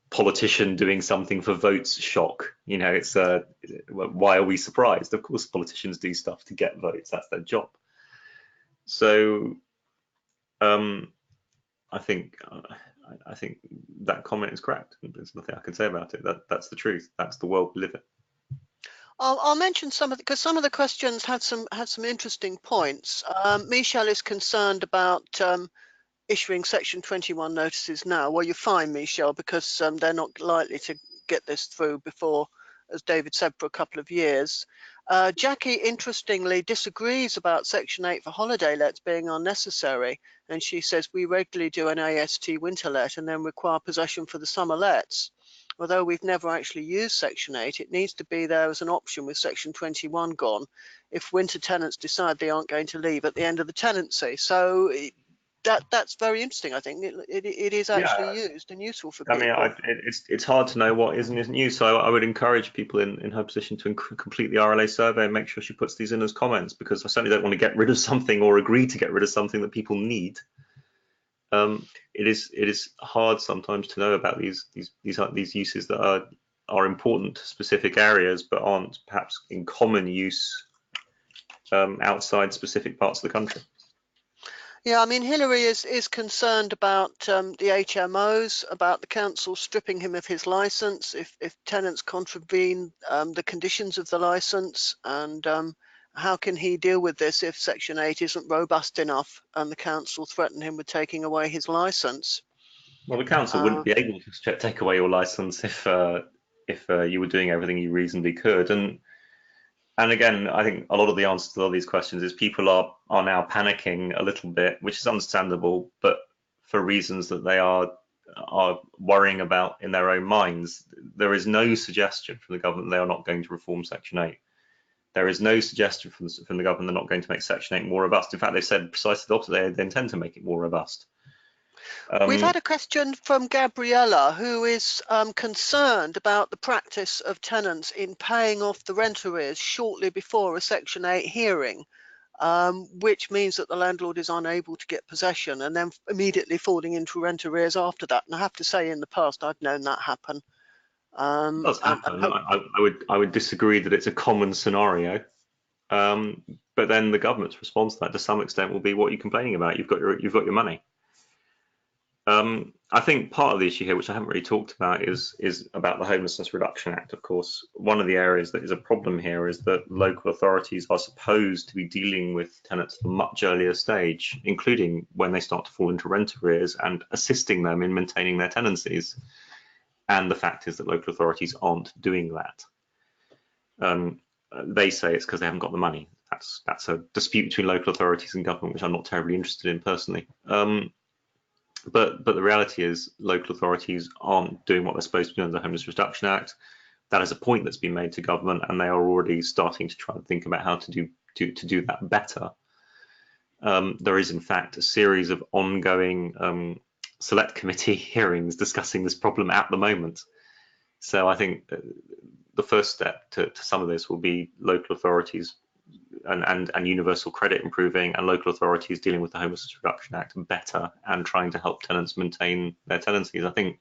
Politician doing something for votes shock. You know, it's why are we surprised? Of course, politicians do stuff to get votes. That's their job." So, I think that comment is correct. There's nothing I can say about it. That's the truth. That's the world we live in. I'll mention some of because some of the questions had some interesting points. Michel is concerned about issuing Section 21 notices now. Well, you're fine, Michel, because they're not likely to get this through before as David said, for a couple of years. Jackie, interestingly, disagrees about Section 8 for holiday lets being unnecessary. And she says, we regularly do an AST winter let and then require possession for the summer lets. Although we've never actually used Section 8, it needs to be there as an option with Section 21 gone if winter tenants decide they aren't going to leave at the end of the tenancy. So that's very interesting. I think it is actually used and useful for people. I mean, it's hard to know what is and isn't used. So I would encourage people in her position to complete the RLA survey and make sure she puts these in as comments, because I certainly don't want to get rid of something or agree to get rid of something that people need. It is hard sometimes to know about these uses that are important to specific areas but aren't perhaps in common use outside specific parts of the country. Yeah, I mean, Hilary is concerned about the HMOs, about the council stripping him of his licence if tenants contravene the conditions of the licence, and how can he deal with this if Section 8 isn't robust enough and the council threaten him with taking away his licence? Well, the council wouldn't be able to take away your licence if you were doing everything you reasonably could. And again, I think a lot of the answer to all these questions is people are now panicking a little bit, which is understandable, but for reasons that they are worrying about in their own minds. There is no suggestion from the government they are not going to reform Section 8. There is no suggestion from the government they're not going to make Section 8 more robust. In fact, they've said precisely the opposite. They intend to make it more robust. We've had a question from Gabriella, who is concerned about the practice of tenants in paying off the rent arrears shortly before a Section 8 hearing, which means that the landlord is unable to get possession and then immediately falling into rent arrears after that. And I have to say, in the past, I've known that happen. It does happen. I would disagree that it's a common scenario. But then the government's response to that, to some extent, will be, what are you complaining about? You've got your money. I think part of the issue here, which I haven't really talked about, is about the Homelessness Reduction Act. Of course, one of the areas that is a problem here is that local authorities are supposed to be dealing with tenants at a much earlier stage, including when they start to fall into rent arrears, and assisting them in maintaining their tenancies. And the fact is that local authorities aren't doing that. They say it's because they haven't got the money. That's a dispute between local authorities and government, which I'm not terribly interested in personally. But the reality is local authorities aren't doing what they're supposed to do under the Homeless Reduction Act. That is a point that's been made to government, and they are already starting to try and think about how to do that better. There is, in fact, a series of ongoing select committee hearings discussing this problem at the moment. So I think the first step to some of this will be local authorities and universal credit improving, and local authorities dealing with the Homelessness Reduction Act better and trying to help tenants maintain their tenancies. I think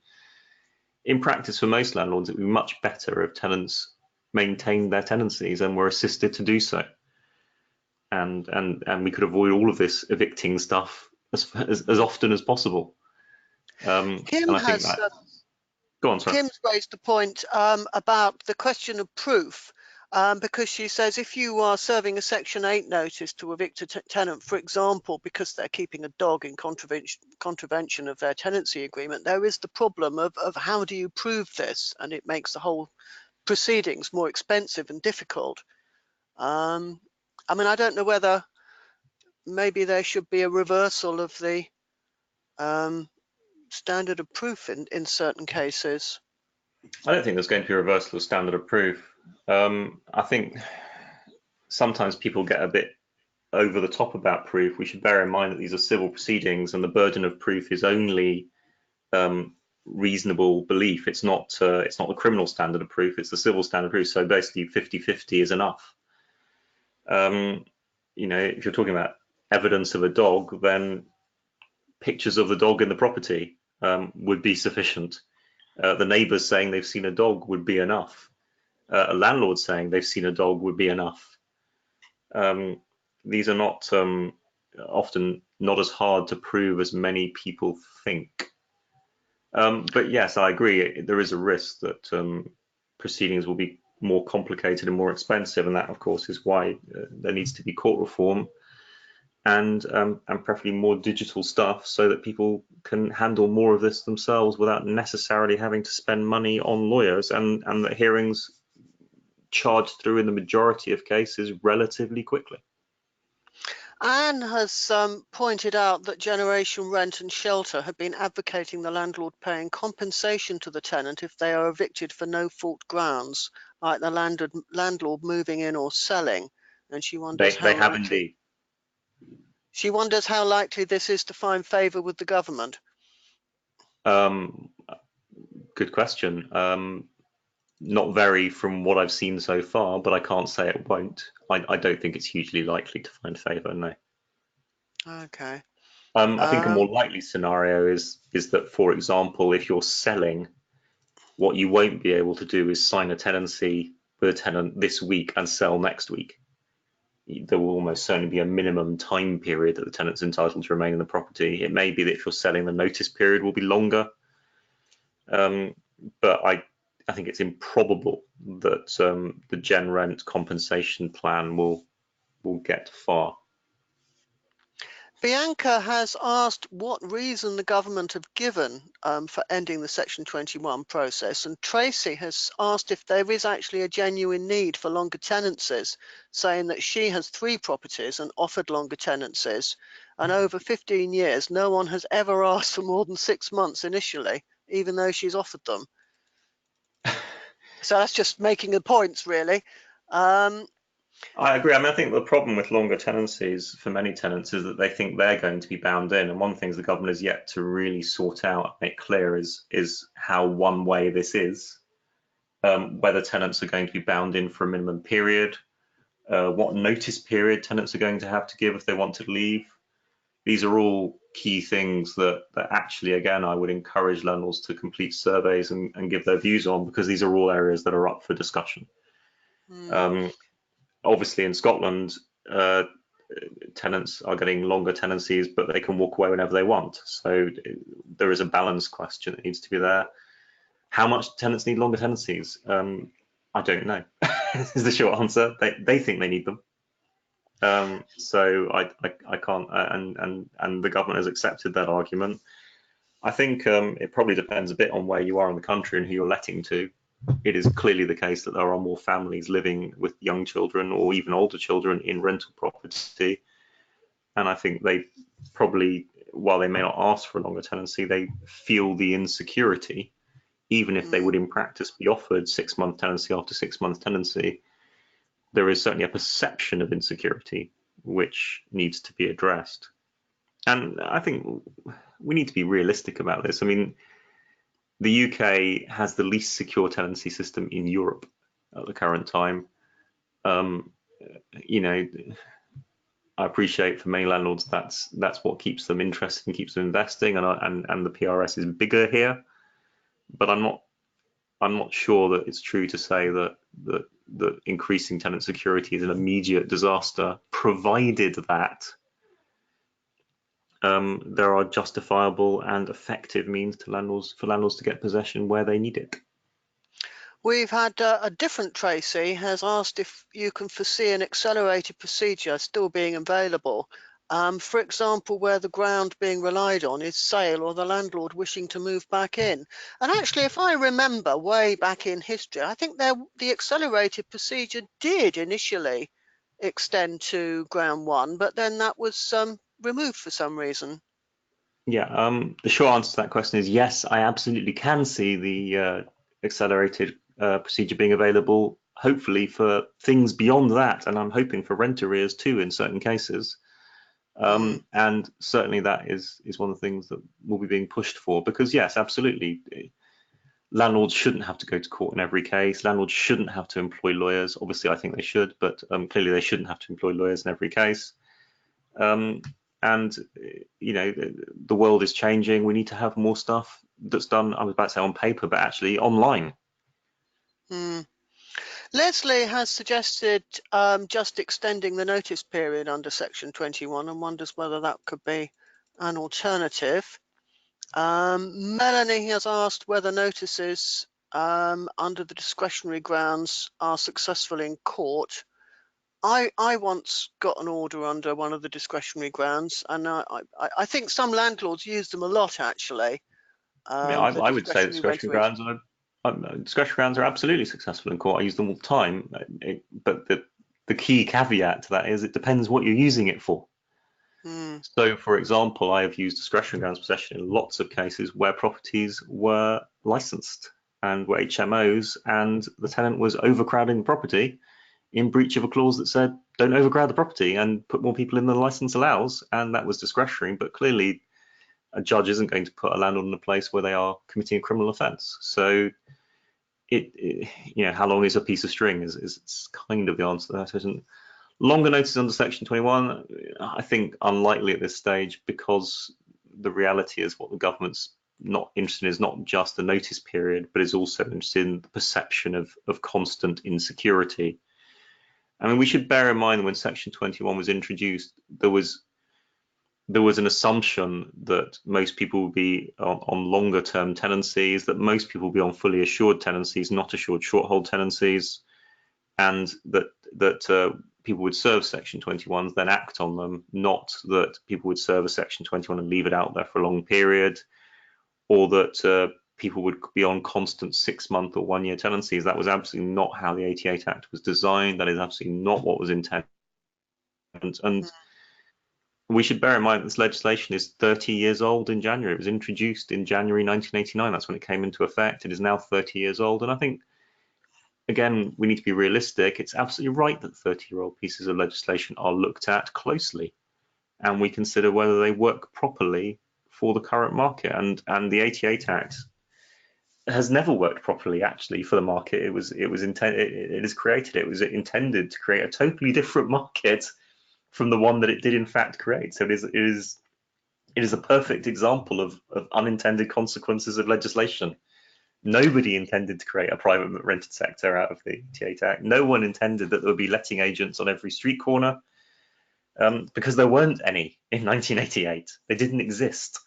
in practice for most landlords, it would be much better if tenants maintained their tenancies and were assisted to do so. And we could avoid all of this evicting stuff as often as possible. Kim has go on, sorry. Kim's raised the point about the question of proof. Because she says if you are serving a Section 8 notice to evict a tenant, for example, because they're keeping a dog in contravention of their tenancy agreement, there is the problem of how do you prove this? And it makes the whole proceedings more expensive and difficult. I mean, I don't know whether maybe there should be a reversal of the standard of proof in certain cases. I don't think there's going to be a reversal of standard of proof. I think sometimes people get a bit over the top about proof. We should bear in mind that these are civil proceedings, and the burden of proof is only reasonable belief. It's not the criminal standard of proof, it's the civil standard of proof. So basically 50-50 is enough. If you're talking about evidence of a dog, then pictures of the dog in the property would be sufficient. The neighbours saying they've seen a dog would be enough. A landlord saying they've seen a dog would be enough. These are not often not as hard to prove as many people think. But yes, I agree. There is a risk that proceedings will be more complicated and more expensive, and that, of course, is why there needs to be court reform and preferably more digital stuff, so that people can handle more of this themselves without necessarily having to spend money on lawyers, and that hearings charged through in the majority of cases relatively quickly. Anne has pointed out that Generation Rent and Shelter have been advocating the landlord paying compensation to the tenant if they are evicted for no fault grounds, like the landlord moving in or selling. And she wonders They have indeed. She wonders how likely this is to find favour with the government. Good question. Not very from what I've seen so far, but I can't say it won't. I don't think it's hugely likely to find favour, no. Okay. I think a more likely scenario is that, for example, if you're selling, what you won't be able to do is sign a tenancy with a tenant this week and sell next week. There will almost certainly be a minimum time period that the tenant's entitled to remain in the property. It may be that if you're selling, the notice period will be longer. But I think it's improbable that the Gen Rent compensation plan will get far. Bianca has asked what reason the government have given for ending the Section 21 process, and Tracy has asked if there is actually a genuine need for longer tenancies, saying that she has 3 properties and offered longer tenancies, and over 15 years no one has ever asked for more than 6 months initially, even though she's offered them. So that's just making the points, really. I agree. I mean, I think the problem with longer tenancies for many tenants is that they think they're going to be bound in. And one of the things the government has yet to really sort out, make clear, is how one way this is. Whether tenants are going to be bound in for a minimum period, what notice period tenants are going to have to give if they want to leave. These are all key things that actually, again, I would encourage landlords to complete surveys and give their views on, because these are all areas that are up for discussion. Obviously, in Scotland, tenants are getting longer tenancies, but they can walk away whenever they want. So there is a balance question that needs to be there. How much tenants need longer tenancies? I don't know. Is the short answer. They think they need them. So I can't. And the government has accepted that argument. I think it probably depends a bit on where you are in the country and who you're letting to. It is clearly the case that there are more families living with young children or even older children in rental property. And I think they probably, while they may not ask for a longer tenancy, they feel the insecurity, even if they would in practice be offered 6-month tenancy after 6-month tenancy. There is certainly a perception of insecurity which needs to be addressed. And I think we need to be realistic about this. I mean, the UK has the least secure tenancy system in Europe at the current time. You know, I appreciate for many landlords that's what keeps them interested and keeps them investing, and the PRS is bigger here. But I'm not sure that it's true to say that increasing tenant security is an immediate disaster, provided that there are justifiable and effective means for landlords to get possession where they need it. We've had a different Tracy has asked if you can foresee an accelerated procedure still being available. For example, where the ground being relied on is sale or the landlord wishing to move back in. And actually, if I remember way back in history, I think the accelerated procedure did initially extend to ground 1, but then that was removed for some reason. Yeah, the short answer to that question is yes, I absolutely can see the accelerated procedure being available, hopefully for things beyond that, and I'm hoping for rent arrears too in certain cases. And certainly that is one of the things that will be being pushed for, because yes, absolutely, landlords shouldn't have to go to court in every case. Landlords shouldn't have to employ lawyers. Obviously, I think they should, but clearly they shouldn't have to employ lawyers in every case. And you know, the world is changing. We need to have more stuff that's done, I was about to say on paper, but actually online. Leslie has suggested just extending the notice period under Section 21 and wonders whether that could be an alternative. Melanie has asked whether notices under the discretionary grounds are successful in court. I once got an order under one of the discretionary grounds, and I think some landlords use them a lot, actually. I would say discretionary grounds discretionary grounds are absolutely successful in court. I use them all the time. But the key caveat to that is it depends what you're using it for. Mm. So, for example, I have used discretionary grounds possession in lots of cases where properties were licensed and were HMOs, and the tenant was overcrowding the property in breach of a clause that said don't overcrowd the property and put more people in than the license allows, and that was discretionary. But clearly, a judge isn't going to put a landlord in a place where they are committing a criminal offence. So, how long is a piece of string is kind of the answer to that. So longer notice under Section 21, I think unlikely at this stage, because the reality is what the government's not interested in is not just the notice period, but is also interested in the perception of constant insecurity. I mean, we should bear in mind that when Section 21 was introduced, there was an assumption that most people would be on longer term tenancies, that most people would be on fully assured tenancies, not assured short hold tenancies, and that people would serve Section 21s, then act on them, not that people would serve a Section 21 and leave it out there for a long period, or that people would be on constant 6-month or 1-year tenancies. That was absolutely not how the 88 Act was designed. That is absolutely not what was intended. And we should bear in mind that this legislation is 30 years old in January. It was introduced in January 1989. That's when it came into effect. It is now 30 years old. And I think, again, we need to be realistic. It's absolutely right that 30-year-old pieces of legislation are looked at closely, and we consider whether they work properly for the current market. And the 88 Act has never worked properly, actually, for the market. It was intended. It is created. It was intended to create a totally different market from the one that it did in fact create. So it is a perfect example of unintended consequences of legislation. Nobody intended to create a private rented sector out of the 88 Act. No one intended that there would be letting agents on every street corner, because there weren't any in 1988. They didn't exist.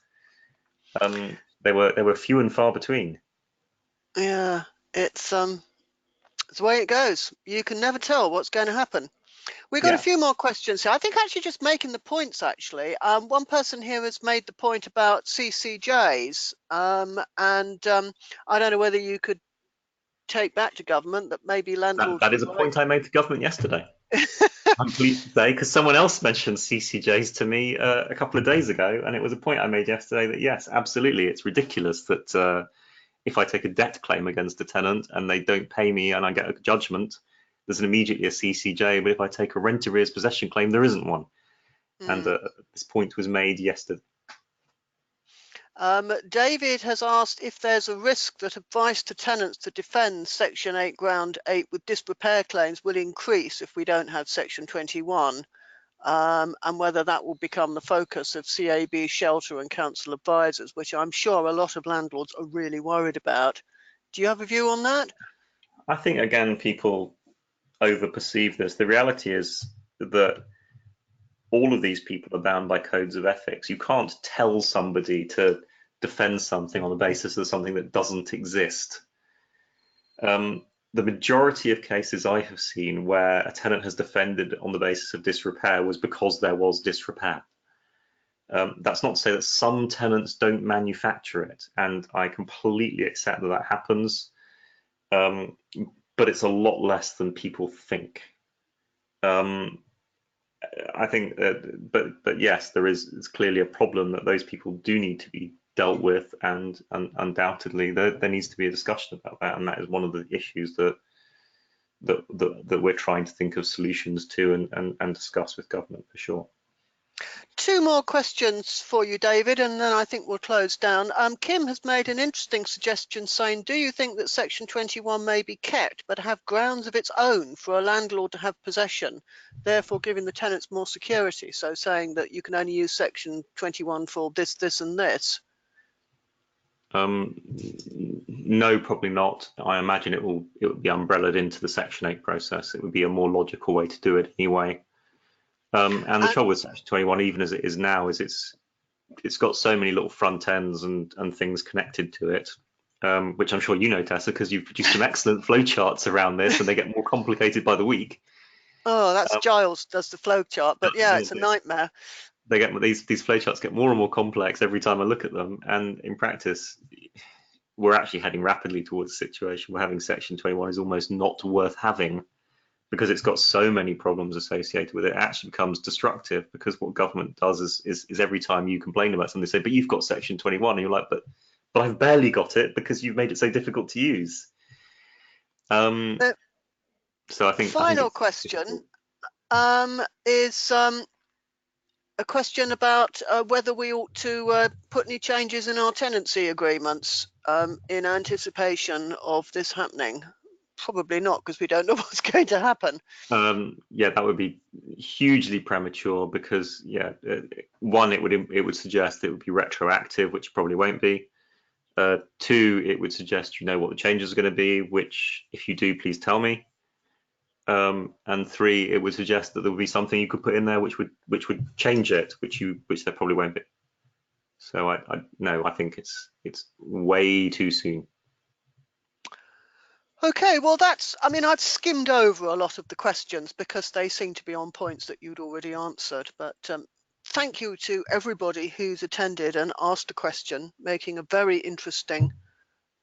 They were few and far between. Yeah, it's the way it goes. You can never tell what's going to happen. We've got a few more questions here. I think actually just making the points, actually. One person here has made the point about CCJs, and I don't know whether you could take back to government that maybe landlords That is would a like. point I made to government yesterday. I'm pleased to say, because someone else mentioned CCJs to me a couple of days ago, and it was a point I made yesterday that yes, absolutely, it's ridiculous that if I take a debt claim against a tenant and they don't pay me and I get a judgment, there's immediately a CCJ. But if I take a rent arrears possession claim, there isn't one. And this point was made yesterday. David has asked if there's a risk that advice to tenants to defend Section 8 Ground 8 with disrepair claims will increase if we don't have Section 21, and whether that will become the focus of CAB shelter and council advisors, which I'm sure a lot of landlords are really worried about. Do you have a view on that? I think, again, people over-perceive this. The reality is that all of these people are bound by codes of ethics. You can't tell somebody to defend something on the basis of something that doesn't exist. The majority of cases I have seen where a tenant has defended on the basis of disrepair was because there was disrepair. That's not to say that some tenants don't manufacture it, and I completely accept that happens, but it's a lot less than people think. I think that, but yes, it's clearly a problem that those people do need to be dealt with, and undoubtedly there needs to be a discussion about that, and that is one of the issues that we're trying to think of solutions to and discuss with government for sure. Two more questions for you, David, and then I think we'll close down. Kim has made an interesting suggestion saying, do you think that Section 21 may be kept but have grounds of its own for a landlord to have possession, therefore giving the tenants more security? So saying that you can only use Section 21 for this, this and this. No, probably not. I imagine it would be umbrellaed into the Section 8 process. It would be a more logical way to do it anyway. And the trouble with Section 21, even as it is now, is it's got so many little front ends and things connected to it, which I'm sure you know, Tessa, because you've produced some excellent flowcharts around this, and they get more complicated by the week. Oh, that's Giles does the flowchart, but yeah, it's a nightmare. They get these flowcharts get more and more complex every time I look at them, and in practice, we're actually heading rapidly towards a situation where having Section 21 is almost not worth having, because it's got so many problems associated with it. It actually becomes destructive, because what government does is every time you complain about something, they say, but you've got Section 21, and you're like, but I've barely got it because you've made it so difficult to use. So I think final it's question difficult. is a question about whether we ought to put any changes in our tenancy agreements in anticipation of this happening. Probably not, because we don't know what's going to happen. Yeah, that would be hugely premature, because one, it would suggest it would be retroactive, which probably won't be. Two, it would suggest you know what the changes are going to be, which if you do, please tell me. And three, it would suggest that there would be something you could put in there which would change it, which there probably won't be. So I think it's way too soon. Okay, well I've skimmed over a lot of the questions because they seem to be on points that you'd already answered, but thank you to everybody who's attended and asked a question, making a very interesting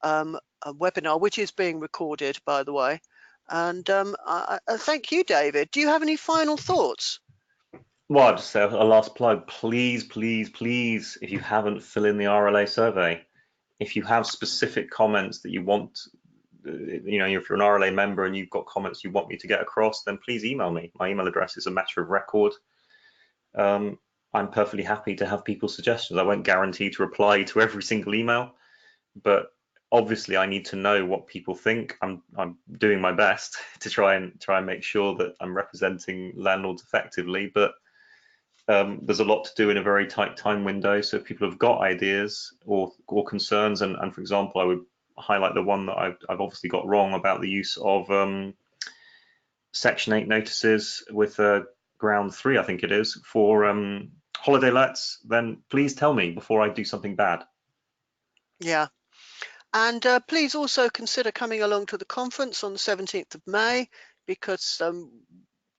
a webinar, which is being recorded, by the way. And thank you, David. Do you have any final thoughts? Well, I'll just say a last plug. Please, please, please, if you haven't, fill in the RLA survey. If you have specific comments that you want, if you're an RLA member and you've got comments you want me to get across, then please email me. My email address is a matter of record. I'm perfectly happy to have people's suggestions. I won't guarantee to reply to every single email, but obviously I need to know what people think. I'm doing my best to try and make sure that I'm representing landlords effectively, but there's a lot to do in a very tight time window. So if people have got ideas or concerns, and for example, I would highlight the one that I've obviously got wrong about the use of Section 8 notices with ground 3, I think it is, for holiday lets, then please tell me before I do something bad. Yeah. And please also consider coming along to the conference on the 17th of May, because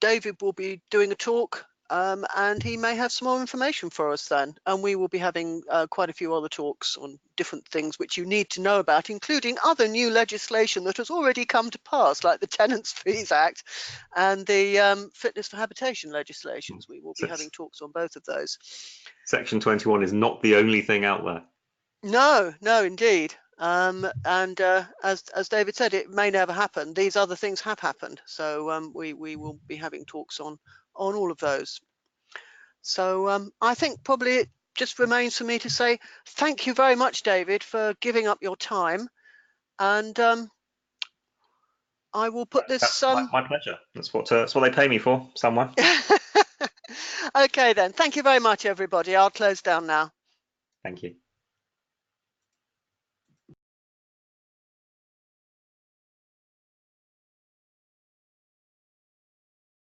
David will be doing a talk and he may have some more information for us then. And we will be having quite a few other talks on different things which you need to know about, including other new legislation that has already come to pass, like the Tenants Fees Act and the Fitness for Habitation legislations. We will be having talks on both of those. Section 21 is not the only thing out there. No, indeed. And as David said, it may never happen. These other things have happened, so we will be having talks on all of those. So I think probably it just remains for me to say thank you very much, David, for giving up your time, and I will put this. That's my pleasure. That's what they pay me for, someone. Okay then. Thank you very much, everybody. I'll close down now. Thank you.